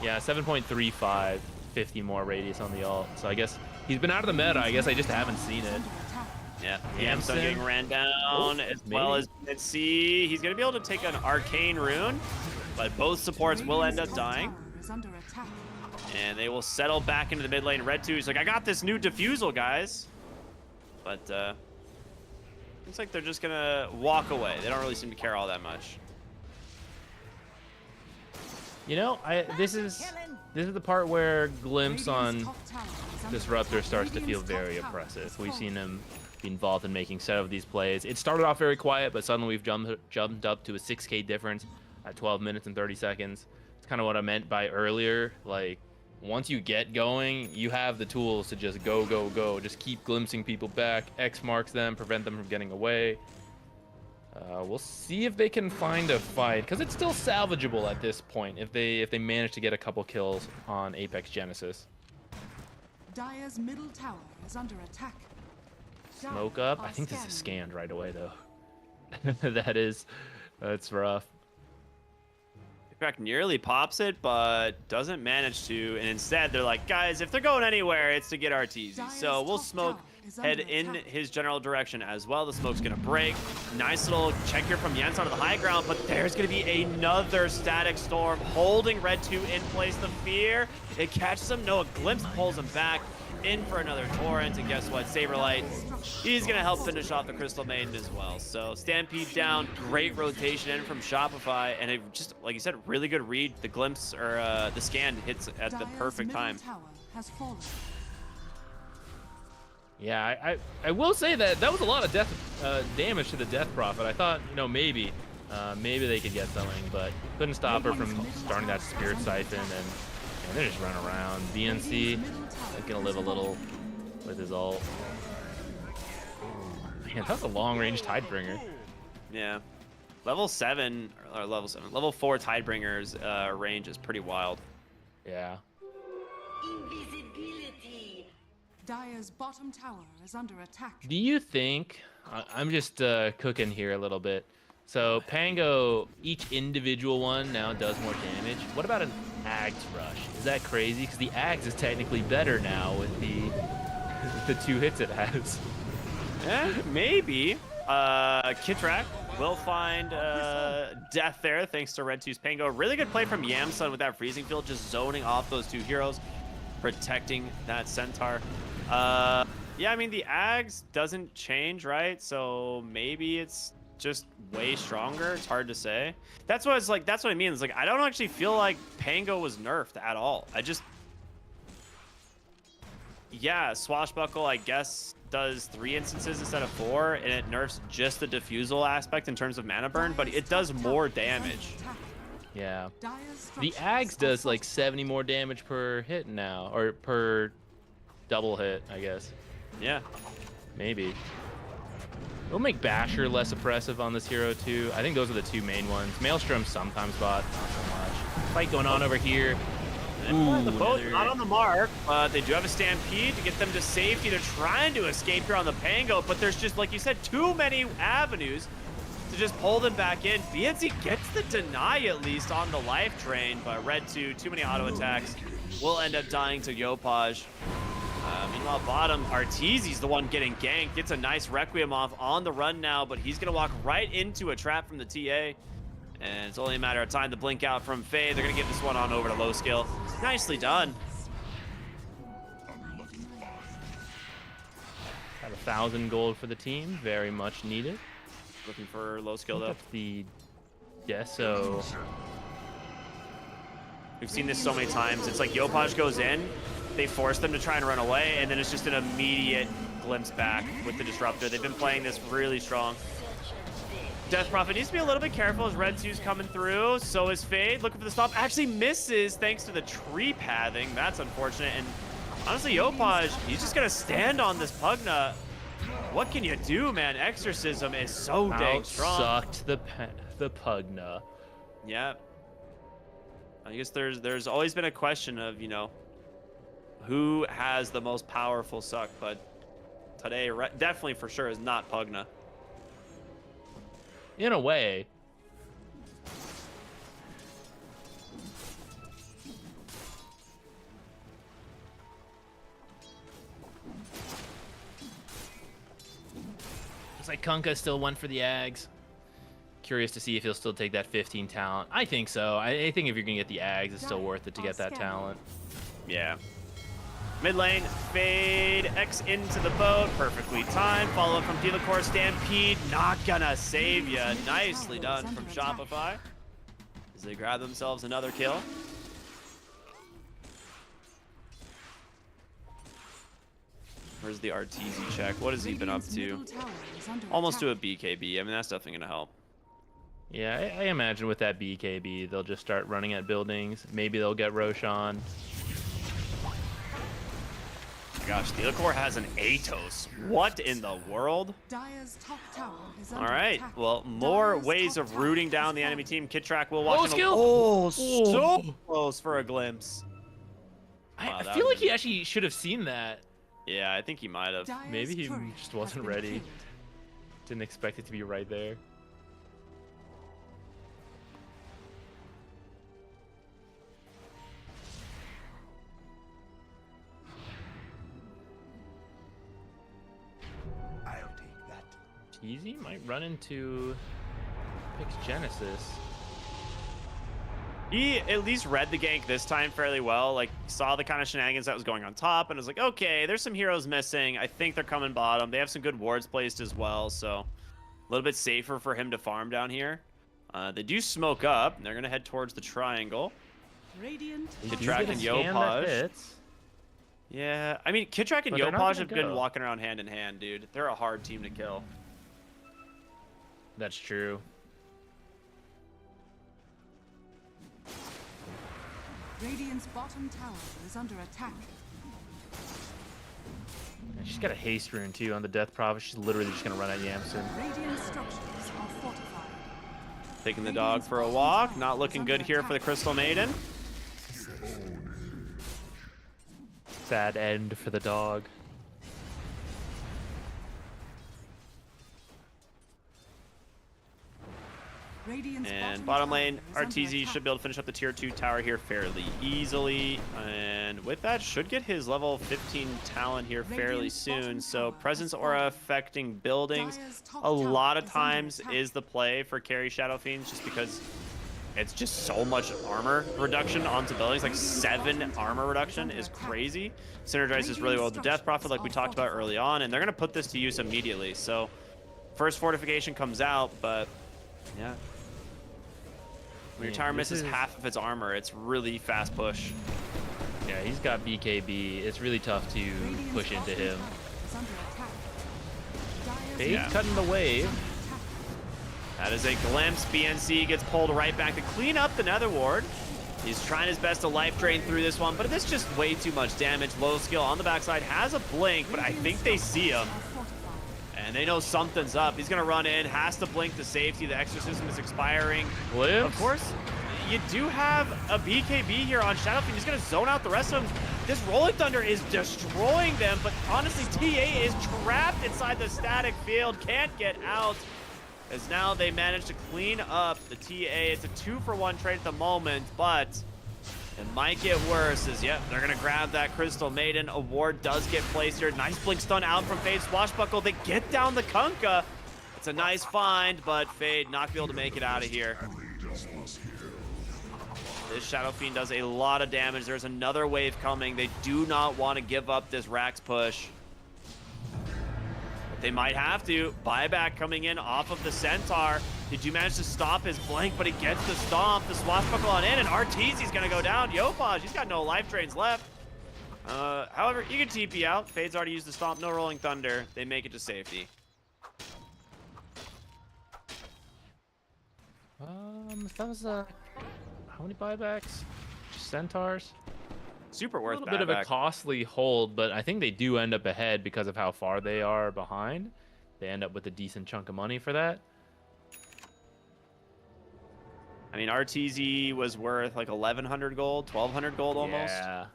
yeah, 7.35, 50 more radius on the ult. So I guess he's been out of the meta. I guess I just haven't seen it. Yeah, Yamson. Yamson getting ran down, as well as let's see. He's gonna be able to take an arcane rune, but both supports will end up dying, and they will settle back into the mid lane. Red 2 is like, I got this new defusal, guys, but looks like they're just gonna walk away. They don't really seem to care all that much. You know, this is the part where Glimpse on Disruptor starts to feel very oppressive. We've seen him be involved in making several of these plays. It started off very quiet, but suddenly we've jumped up to a 6K difference at 12 minutes and 30 seconds. It's kind of what I meant by earlier. Like, once you get going, you have the tools to just go, go, go. Just keep glimpsing people back, X marks them, prevent them from getting away. We'll see if they can find a fight, because it's still salvageable at this point if they manage to get a couple kills on Apex Genesis. Dire's middle tower is under attack. Smoke up. I think this is scanned right away, though. That's rough. Crack nearly pops it, but doesn't manage to. And instead, they're like, guys, if they're going anywhere, it's to get RTZ. So we'll smoke, head in his general direction as well. The smoke's going to break. Nice little check here from Jens onto the high ground, but there's going to be another static storm holding Red 2 in place. The fear, it catches him. No, a glimpse pulls him back. in for another torrent, and guess what? Saberlight, he's gonna help finish off the Crystal Maiden as well. So Stampede down, great rotation in from Shopify, and it just, like you said, really good read. The glimpse or the scan hits at the Dire's perfect middle time. tower has fallen. Yeah, I will say that was a lot of damage to the Death Prophet. I thought, you know, maybe they could get something, but couldn't stop her from starting that Spirit Siphon, and they just run around. BNC gonna live a little with his ult. Man, that's a long-range Tidebringer. Yeah. Level 7, or level 4 Tidebringer's range is pretty wild. Yeah. Invisibility. Dire's bottom tower is under attack. Do you think, I'm just cooking here a little bit. So Pango, each individual one now does more damage. What about an Axe Rush? Is that crazy? Because the Axe is technically better now with the 2 hits it has. Yeah, maybe. Kitrak will find death there thanks to Red 2's Pango. Really good play from Yamsun with that freezing field, just zoning off those 2 heroes, protecting that Centaur. Yeah, I mean, the Ags doesn't change, right? So maybe it's just way stronger. It's hard to say. That's what it's like. That's what I mean. It's like, I don't actually feel like Pango was nerfed at all. Yeah, Swashbuckle, I guess, does 3 instances instead of 4, and it nerfs just the diffusal aspect in terms of mana burn, but it does more damage. Yeah. Dire's The structures Axe are does like fortified. 70 more damage per hit now, or per double hit, I guess. Yeah. Maybe. It'll make Basher less oppressive on this hero too. I think those are the 2 main ones. Maelstrom sometimes bot, not so much. Fight going on over here. The boat another- not on the mark, but they do have a Stampede to get them to safety. They're trying to escape here on the Pango, but there's just, like you said, too many avenues to just pull them back in. BNC gets the deny at least on the life drain, but Red 2, too many auto attacks, will end up dying to Yopaj. Meanwhile, bottom, Arteezy's the one getting ganked. Gets a nice Requiem off on the run now, but he's going to walk right into a trap from the TA. And it's only a matter of time to blink out from Faye. They're going to give this one on over to low skill. Nicely done. Got 1,000 gold for the team. Very much needed. Looking for low skill, though. That's the Deso. We've seen this so many times. It's like Yopaj goes in, they force them to try and run away, and then it's just an immediate glimpse back with the Disruptor. They've been playing this really strong. Death Prophet needs to be a little bit careful as Red 2's coming through. So is Fade looking for the stop. Actually misses thanks to the tree pathing. That's unfortunate. And honestly, Yopaj, he's just going to stand on this Pugna. What can you do, man? Exorcism is so dang strong. Sucked the Pugna. Yeah. I guess there's always been a question of, you know, who has the most powerful suck, but today definitely for sure is not Pugna. In a way. Looks like Kunkka still went for the Ags. Curious to see if he'll still take that 15 talent. I think so. I think if you're gonna get the Ags, it's still worth it to get that talent. Yeah. Mid lane, Fade, X into the boat, perfectly timed. Follow up from Delacor, Stampede, not gonna save ya. Nicely done from Shopify as they grab themselves another kill. Where's the Arteezy check? What has he been up to? Almost to a BKB. I mean, that's definitely gonna help. Yeah, I imagine with that BKB, they'll just start running at buildings. Maybe they'll get Roshan. Gosh, Delacor has an Atos. What in the world? Dire's top tower is All under right. attack. Well, more Dire's ways top of tower rooting is down the fallen. enemy team. Kitrak will watch. skill! Oh, so close for a glimpse. Wow, I that feel was- like he actually should have seen that. Yeah, I think he might have. Dire's Maybe he turret just has wasn't been ready. killed. Didn't expect it to be right there. I'll take that. Easy might run into Pix Genesis. He at least read the gank this time fairly well. Like, saw the kind of shenanigans that was going on top and was like, okay, there's some heroes missing. I think they're coming bottom. They have some good wards placed as well, so a little bit safer for him to farm down here. They do smoke up, and they're going to head towards the triangle. Radiant Kitrak and Yopaj. Yeah, I mean, Kitrak and But they're not Yopaj gonna have been go. walking around hand in hand, dude. They're a hard team to kill. That's true. Radiant's bottom tower is under attack. And she's got a haste rune too on the Death Prophet. She's literally just gonna run at Yamson. Radiant structures are fortified. Taking the dog for a walk. Not looking good here for the Crystal Maiden. Sad end for the dog. Radiant's And bottom lane, tower is under RTZ attack. should be able to finish up the tier 2 tower here fairly easily. And with that, should get his level 15 talent here fairly Radiant's soon. bottom So tower presence has aura fallen. affecting buildings. Dire's top A tower lot of is under times attack. is the play for carry Shadow Fiends just because it's just so much armor reduction onto buildings. Like 7 armor reduction is crazy. Synergizes really well with the Death Prophet like we talked about early on. And they're going to put this to use immediately. So first fortification comes out, but yeah. When your Yeah, tower this misses is- half of its armor, it's really fast push. Yeah, he's got BKB. It's really tough to Radiant's push into bottom him. tower is under attack. Dire's Fade's Yeah. cutting the wave. That is a glimpse. BNC gets pulled right back to clean up the Nether Ward. He's trying his best to life drain through this one, but this is just way too much damage. Low skill on the backside, has a blink, but I think they see him. And they know something's up. He's going to run in, has to blink to safety. The exorcism is expiring. Lives? Of course, you do have a BKB here on Shadowfiend. He's going to zone out the rest of them. This Rolling Thunder is destroying them, but honestly, TA is trapped inside the static field. Can't get out. As now they manage to clean up the TA. It's a 2-for-1 trade at the moment, but it might get worse as, yep, they're going to grab that Crystal Maiden. A ward does get placed here. Nice blink stun out from Fade Swashbuckle. They get down the Kunkka. It's a nice find, but Fade not be able to make it out of here. This Shadow Fiend does a lot of damage. There's another wave coming. They do not want to give up this Rax push. But they might have to. Buyback coming in off of the Centaur. Did you manage to stop his blink? But he gets the stomp. The Swashbuckle on in, and RTZ's gonna go down. Yopaj, he's got no life drains left. However, you can TP out. Fade's already used the stomp. No Rolling Thunder. They make it to safety. That was how many buybacks? Just Centaurs? Super A worth little bit of a buyback. costly hold, but I think they do end up ahead because of how far they are behind. They end up with a decent chunk of money for that. I mean, RTZ was worth like 1,100 gold, 1,200 gold almost. Yeah.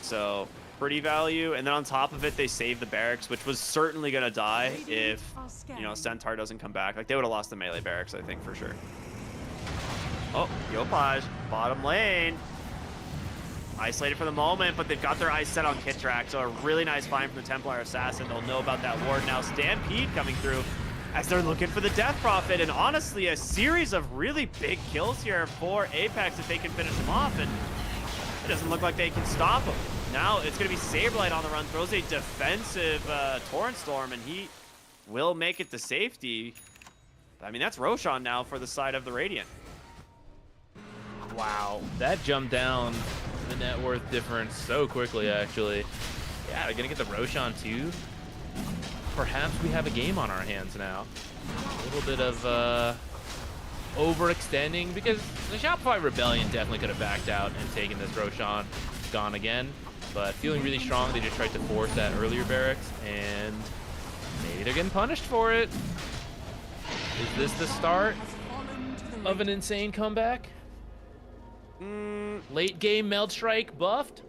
So pretty value. And then on top of it, they saved the barracks, which was certainly going to die if, you know, Centaur doesn't come back. Like, they would have lost the melee barracks, I think, for sure. Oh, Yopaj, bottom lane. Isolated for the moment, but they've got their eyes set on Kitrak. So a really nice find from the Templar Assassin. They'll know about that ward now. Stampede coming through as they're looking for the Death Prophet. And honestly, a series of really big kills here for Apex if they can finish him off. And it doesn't look like they can stop him. Now it's going to be Saberlight on the run. Throws a defensive Torrent Storm, and he will make it to safety. I mean, that's Roshan now for the side of the Radiant. Wow. That jumped down the net worth difference so quickly, actually. Yeah, they're going to get the Roshan too. Perhaps we have a game on our hands now. A little bit of overextending, because the Shopify Rebellion definitely could have backed out and taken this Roshan. Gone again. But feeling really strong, they just tried to force that earlier barracks, and maybe they're getting punished for it. Is this the start of an insane comeback? Late game Meld Strike buffed?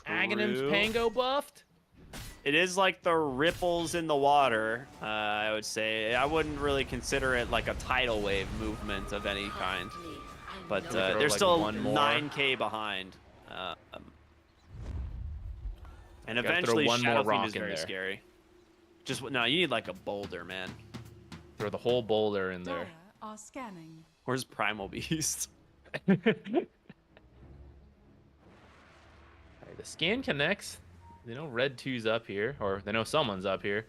Aghanim's True. Pango buffed? It is like the ripples in the water, I would say. I wouldn't really consider it like a tidal wave movement of any kind. But throw, they're like, still one more. 9K behind. And Gotta throw eventually one more Shadow Fiend rock is in very there. scary. Just, no, you need like a boulder, man. Throw the whole boulder in there. Dire are scanning. Where's Primal Beast? Alright, the scan connects. They know Red 2's up here, or they know someone's up here.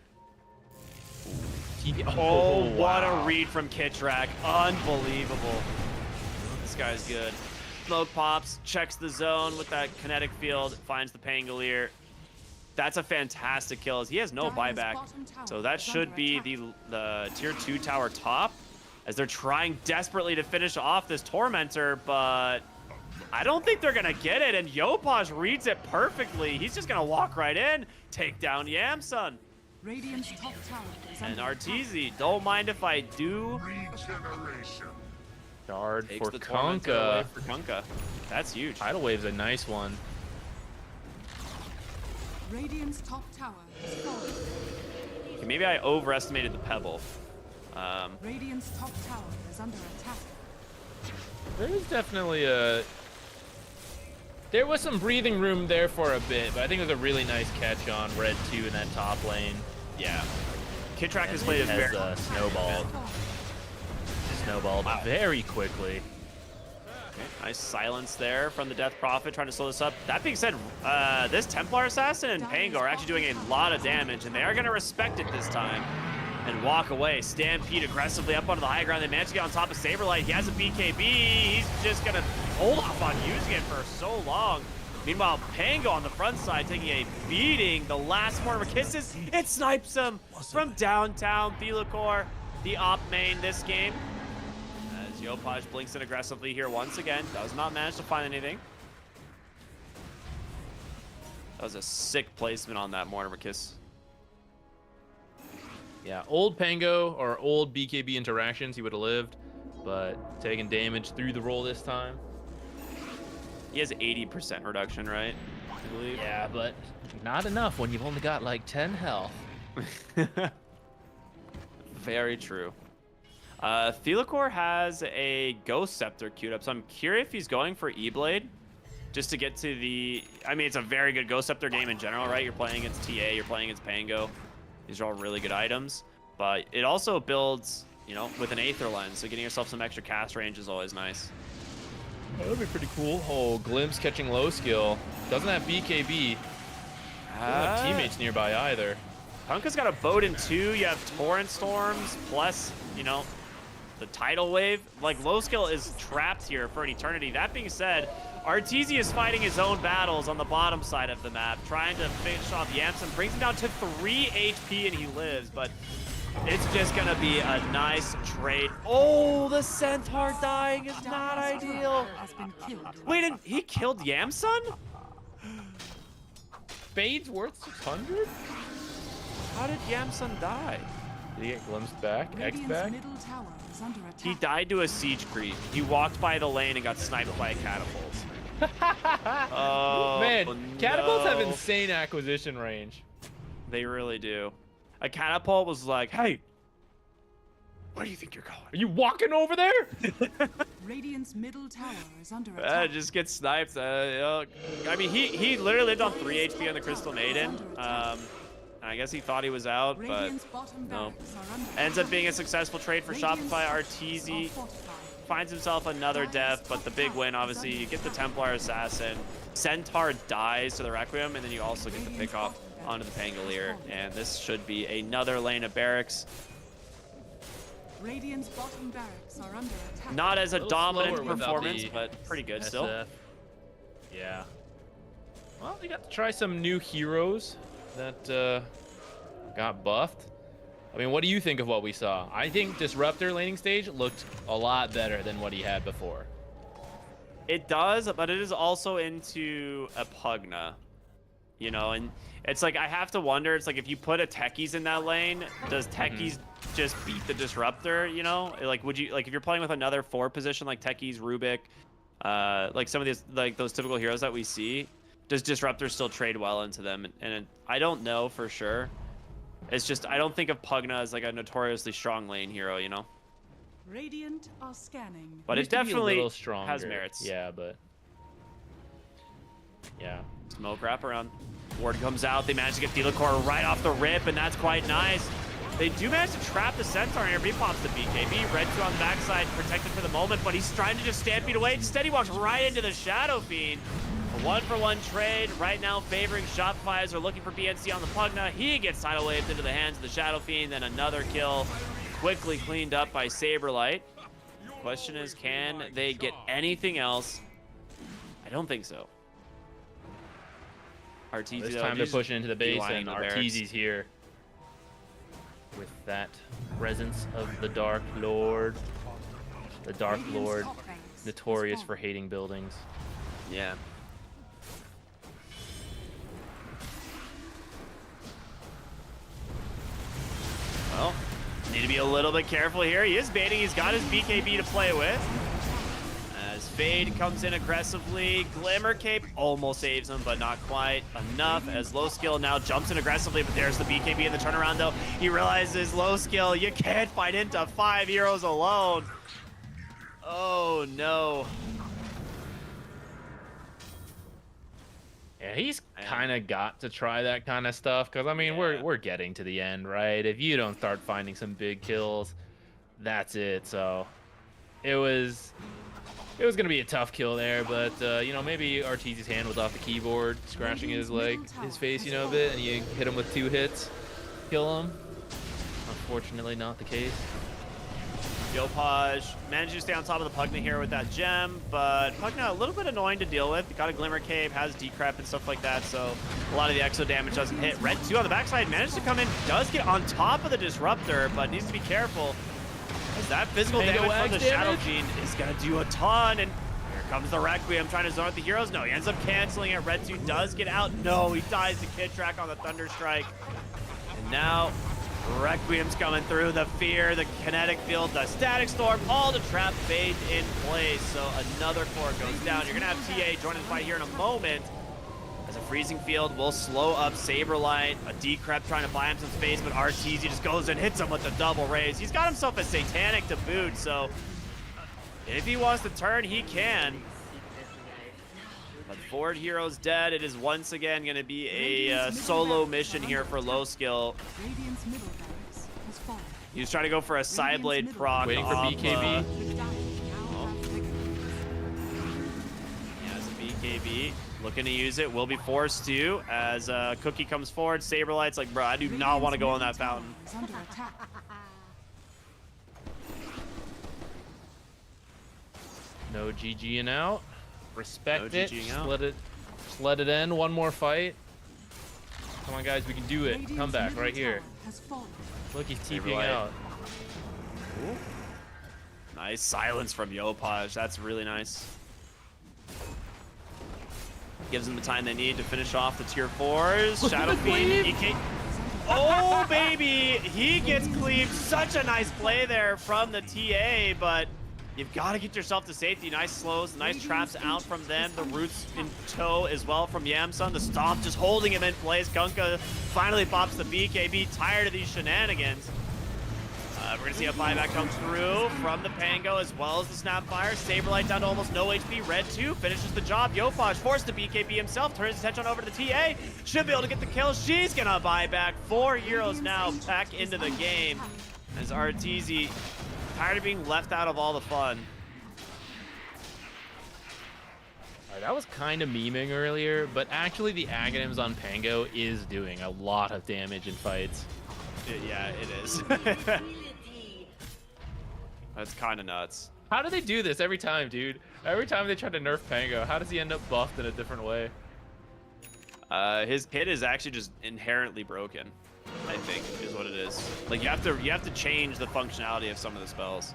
Oh, what wow. a read from Kitrak. Unbelievable. This guy's good. Smoke pops, checks the zone with that kinetic field, finds the Pangolier. That's a fantastic kill. He has no Dire's buyback. bottom tower So that is should under be attack. the tier 2 tower top, as they're trying desperately to finish off this Tormentor, but I don't think they're gonna get it, and Yopaj reads it perfectly. He's just gonna walk right in, take down Yamsun. Radiant's top tower is And under attack. Arteezy, don't mind if I do. Regeneration. Guard Takes for the Tormentor away Kunkka. for Kunkka. That's huge. Tidal Wave's a nice one. Radiant's top tower is falling. Okay, maybe I overestimated the Pebble. Radiant's top tower is under attack. There is definitely a... There was some breathing room there for a bit, but I think it was a really nice catch on Red 2 in that top lane. Yeah. Kitrak has And played it a has very... snowballed Wow. very quickly. Nice silence there from the Death Prophet, trying to slow this up. That being said, this Templar Assassin and Pango are actually doing a lot of damage, and they are going to respect it this time and walk away. Stampede aggressively up onto the high ground. They managed to get on top of Saberlight. He has a BKB. He's just going to hold off on using it for so long. Meanwhile, Pango on the front side taking a beating. The last Mortimer Kisses, it snipes him from downtown. Thelacor, the op main this game. As Yopaj blinks in aggressively here once again. Does not manage to find anything. That was a sick placement on that Mortimer Kiss. Yeah, old Pango or old BKB interactions, he would have lived, but taking damage through the roll this time. He has 80% reduction, right? I believe. Yeah, but not enough when you've only got like 10 health. Very true. Thelacor has a Ghost Scepter queued up, so I'm curious if he's going for E-Blade just to get to the... I mean, it's a very good Ghost Scepter game in general, right? You're playing against TA, you're playing against Pango. These are all really good items, but it also builds, you know, with an Aether Lens, so getting yourself some extra cast range is always nice. That'd be pretty cool. Oh, Glimpse catching low skill. Doesn't have BKB. Doesn't have teammates nearby either. Kunkka's got a boat in 2. You have Torrent Storms, plus, you know, the Tidal Wave. Like, low skill is trapped here for an eternity. That being said, Arteezy is fighting his own battles on the bottom side of the map, trying to finish off Yamsun, brings him down to 3 HP and he lives, but it's just gonna be a nice trade. Oh, the Centaur dying is not ideal. Has been killed. Wait, and he killed Yamsun? Fade's worth 600? How did Yamsun die? Did he get glimpsed back? X Radiant's back? middle tower is under attack. He died to a siege creep. He walked by the lane and got sniped by a catapult. Oh, Man, catapults have no. insane acquisition range. They really do. A catapult was like, hey, where do you think you're going? Are you walking over there? Radiant's middle tower is under attack. Just get sniped. You know, I mean, he literally lived on 3 HP on the Crystal Maiden. I guess he thought he was out, but Radiant's bottom no. barracks are under Ends attack. up being a successful trade for Radiant's Shopify. structures Arteezy are fortified. finds himself another death, but the big win, obviously, you get the Templar Assassin. Centaur dies to the Requiem, and then you also get the pick off onto the Pangolier. And this should be another lane of barracks. Radiant's bottom barracks are under attack. Not as a little dominant slower without performance, the but pretty good still. SF. Yeah. Well, they got to try some new heroes that got buffed. I mean, what do you think of what we saw? I think Disruptor laning stage looked a lot better than what he had before. It does, but it is also into a Pugna, you know, and it's like, I have to wonder, it's like, if you put a Techies in that lane, does Techies just beat the Disruptor, you know? Like, would you, like, if you're playing with another 4 position, like Techies, Rubik, like some of these, like those typical heroes that we see, does Disruptor still trade well into them? And I don't know for sure. It's just, I don't think of Pugna as like a notoriously strong lane hero, you know? Radiant are scanning. But it Used to be a definitely little stronger. has merits. Yeah, but yeah. Smoke wraparound. Ward comes out. They manage to get Thelacor right off the rip, and that's quite nice. They do manage to trap the Centaur here, but he pops the BKB. Red 2 on the backside, protected for the moment, but he's trying to just stampede away. Instead, he walks right into the Shadow Fiend. A 1-for-1 trade right now favoring Shopifyers are looking for BNC on the Pugna. He gets tidal waved into the hands of the Shadow Fiend, then another kill quickly cleaned up by Saberlight. Question is, can they get anything else? I don't think so. Arteezy, This though, time they're pushing into the base, beelining and the barracks. Arteezy's here with that presence of the Dark Lord. The Dark Lord, notorious for hating buildings. Yeah. Well, need to be a little bit careful here. He is baiting. He's got his BKB to play with. As Fade comes in aggressively. Glimmer Cape almost saves him, but not quite enough. As Low Skill now jumps in aggressively, but there's the BKB in the turnaround, though. He realizes Low Skill, you can't fight into 5 heroes alone. Oh, no. Yeah, he's kind of got to try that kind of stuff because I mean we're getting to the end, right? If you don't start finding some big kills, that's it. So it was gonna be a tough kill there, but you know, maybe Arteezy's hand was off the keyboard, scratching his face, you know, a bit, and you hit him with 2 hits, kill him. Unfortunately, not the case. Yopaj managed to stay on top of the Pugna here with that gem, but Pugna a little bit annoying to deal with. Got a Glimmer Cape, has Decrep and stuff like that, so a lot of the exo damage doesn't hit. Red 2 on the backside managed to come in, does get on top of the Disruptor, but needs to be careful. As that physical Tango damage from the Wax Shadow damage? Fiend is going to do a ton, and here comes the Requiem trying to zone out the heroes. No, he ends up canceling it. Red 2 does get out. No, he dies to Kid Track on the Thunder Strike. And now Requiem's coming through, the fear, the kinetic field, the static storm, all the trap Fade in place. So another core goes down. You're gonna have TA joining the fight here in a moment. As a freezing field will slow up Saberlight, a Decrep trying to buy him some space, but Arteezy just goes and hits him with the double raise. He's got himself a Satanic to boot, so if he wants to turn, he can. But forward hero's dead. It is once again going to be a solo mission here for Low Skill. Radiant's middle barracks has fallen. He's trying to go for a Sideblade proc. Waiting for off, BKB. The Dire now have victory. He has a BKB. Looking to use it. Will be forced to. As Cookie comes forward. Saberlight's like, bro, I do not want to go in that fountain. Is under attack. No GGing out. Respect No it. GGing Just out. let it end. One more fight. Come on, guys, we can do it. Radiant's Come back middle right here. tower has fallen. Look, he's TPing Saberlight. out. Nice silence from Yopaj. That's really nice. Gives them the time they need to finish off the tier 4s. Shadow Fiend. EK. Oh, baby. He gets cleaved. Such a nice play there from the TA, but you've got to get yourself to safety. Nice slows, nice traps out from them. The roots in tow as well from Yamsun. The stomp just holding him in place. Gunka finally pops the BKB. Tired of these shenanigans. We're going to see a buyback come through from the Pango as well as the Snapfire. Saberlight down to almost no HP. Red 2 finishes the job. Yopaj forced the BKB himself. Turns his attention over to the TA. Should be able to get the kill. She's going to buy back. 4 heroes now back into the game. As Arteezy tired of being left out of all the fun. Alright, that was kind of memeing earlier, but actually the Aghanims on Pango is doing a lot of damage in fights. Yeah, it is. That's kind of nuts. How do they do this every time, dude? Every time they try to nerf Pango, how does he end up buffed in a different way? His kit is actually just inherently broken, I think, is what it is. Like you have to change the functionality of some of the spells.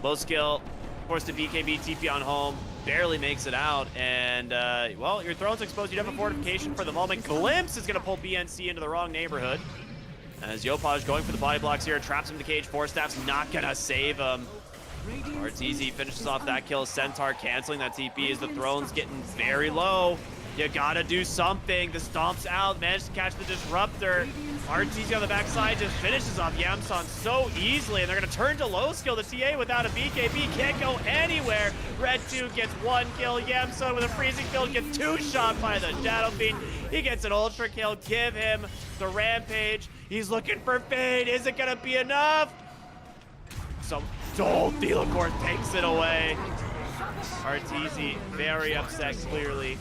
Low skill, forced to BKB, TP on home, barely makes it out, and well, your throne's exposed. You have a fortification for the moment. Glimpse is gonna pull BNC into the wrong neighborhood. As Yopaj going for the body blocks here, traps him to cage. Force Staff's not gonna save him. Arteezy finishes off that kill. Centaur canceling that TP as the throne's getting very low. You gotta do something. The stomp's out, managed to catch the Disruptor. Arteezy on the backside just finishes off Yamsun so easily, and they're gonna turn to Low Skill. The TA without a BKB can't go anywhere. Red 2 gets 1 kill. Yamsun with a freezing field gets 2 shot by the Shadow Fiend. He gets an ultra kill. Give him the Rampage. He's looking for Fade. Is it going to be enough? Thelacore takes it away. Arteezy very upset, clearly.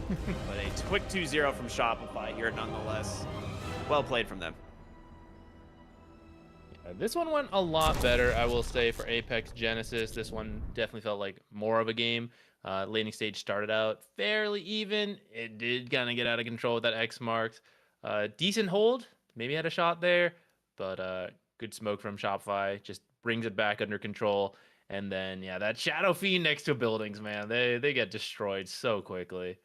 But a quick 2-0 from Shopify here, nonetheless. Well played from them. Yeah, this one went a lot better, I will say, for Apex Genesis. This one definitely felt like more of a game. Laning stage started out fairly even. It did kind of get out of control with that X marks. Decent hold, maybe had a shot there, but good smoke from Shopify. Just brings it back under control. And then, yeah, that Shadow Fiend next to buildings, man, they get destroyed so quickly.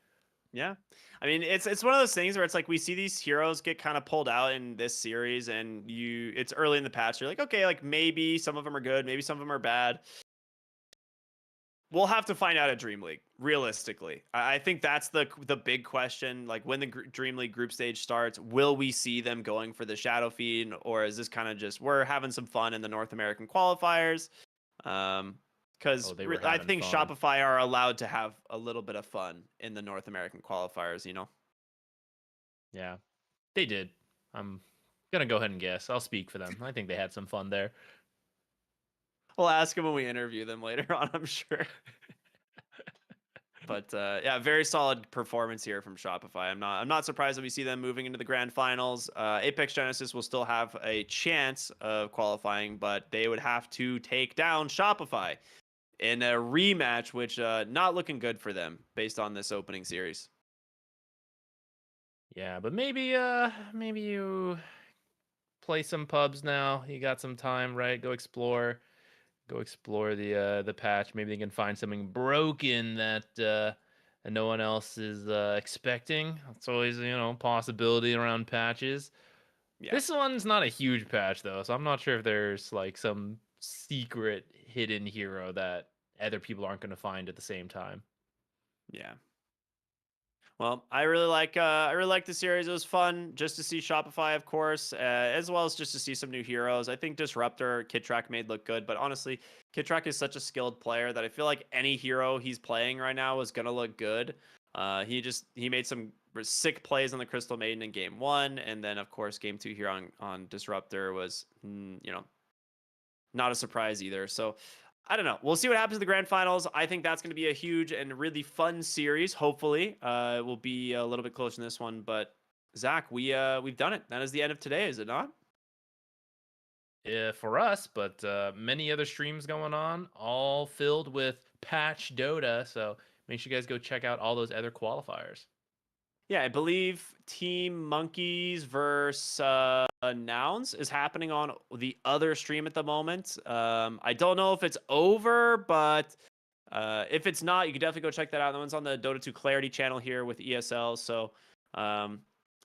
Yeah. I mean, it's one of those things where it's like we see these heroes get kind of pulled out in this series, and it's early in the patch. You're like, okay, like maybe some of them are good, maybe some of them are bad. We'll have to find out at DreamLeague, realistically. I think that's the big question. Like when the DreamLeague group stage starts, will we see them going for the Shadow Fiend, or is this kind of just we're having some fun in the North American qualifiers? Because I think fun. Shopify are allowed to have a little bit of fun in the North American qualifiers, you know? Yeah, they did. I'm gonna go ahead and guess. I'll speak for them. I think they had some fun there. We'll ask them when we interview them later on, I'm sure. But yeah, very solid performance here from Shopify. I'm not surprised that we see them moving into the grand finals. Apex Genesis will still have a chance of qualifying, but they would have to take down Shopify in a rematch, which not looking good for them based on this opening series. Yeah, but maybe you play some pubs now. You got some time, right? Go explore the patch. Maybe they can find something broken that no one else is expecting. It's always possibility around patches. Yeah. This one's not a huge patch though, so I'm not sure if there's like some secret hidden hero that other people aren't going to find at the same time. Yeah. Well, I really like the series. It was fun just to see Shopify, of course, as well as just to see some new heroes. I think Disruptor, Kidtrack made look good, but honestly, Kidtrack is such a skilled player that I feel like any hero he's playing right now is gonna look good. He made some sick plays on the Crystal Maiden in game 1, and then of course game 2 here on Disruptor was not a surprise either. So I don't know. We'll see what happens in the grand finals. I think that's going to be a huge and really fun series. Hopefully, it will be a little bit closer in this one. But Zach, we've done it. That is the end of today, is it not? Yeah, for us, but many other streams going on, all filled with patch Dota. So make sure you guys go check out all those other qualifiers. Yeah, I believe Team Monkeys versus Nouns is happening on the other stream at the moment. I don't know if it's over, but if it's not, you can definitely go check that out. That one's on the Dota 2 Clarity channel here with ESL. So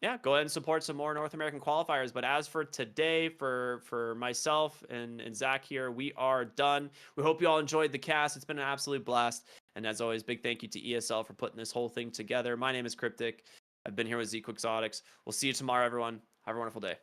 yeah, go ahead and support some more North American qualifiers. But as for today, for myself and Zach here, we are done. We hope you all enjoyed the cast. It's been an absolute blast. And as always, big thank you to ESL for putting this whole thing together. My name is Cryptic. I've been here with Quixotics. We'll see you tomorrow, everyone. Have a wonderful day.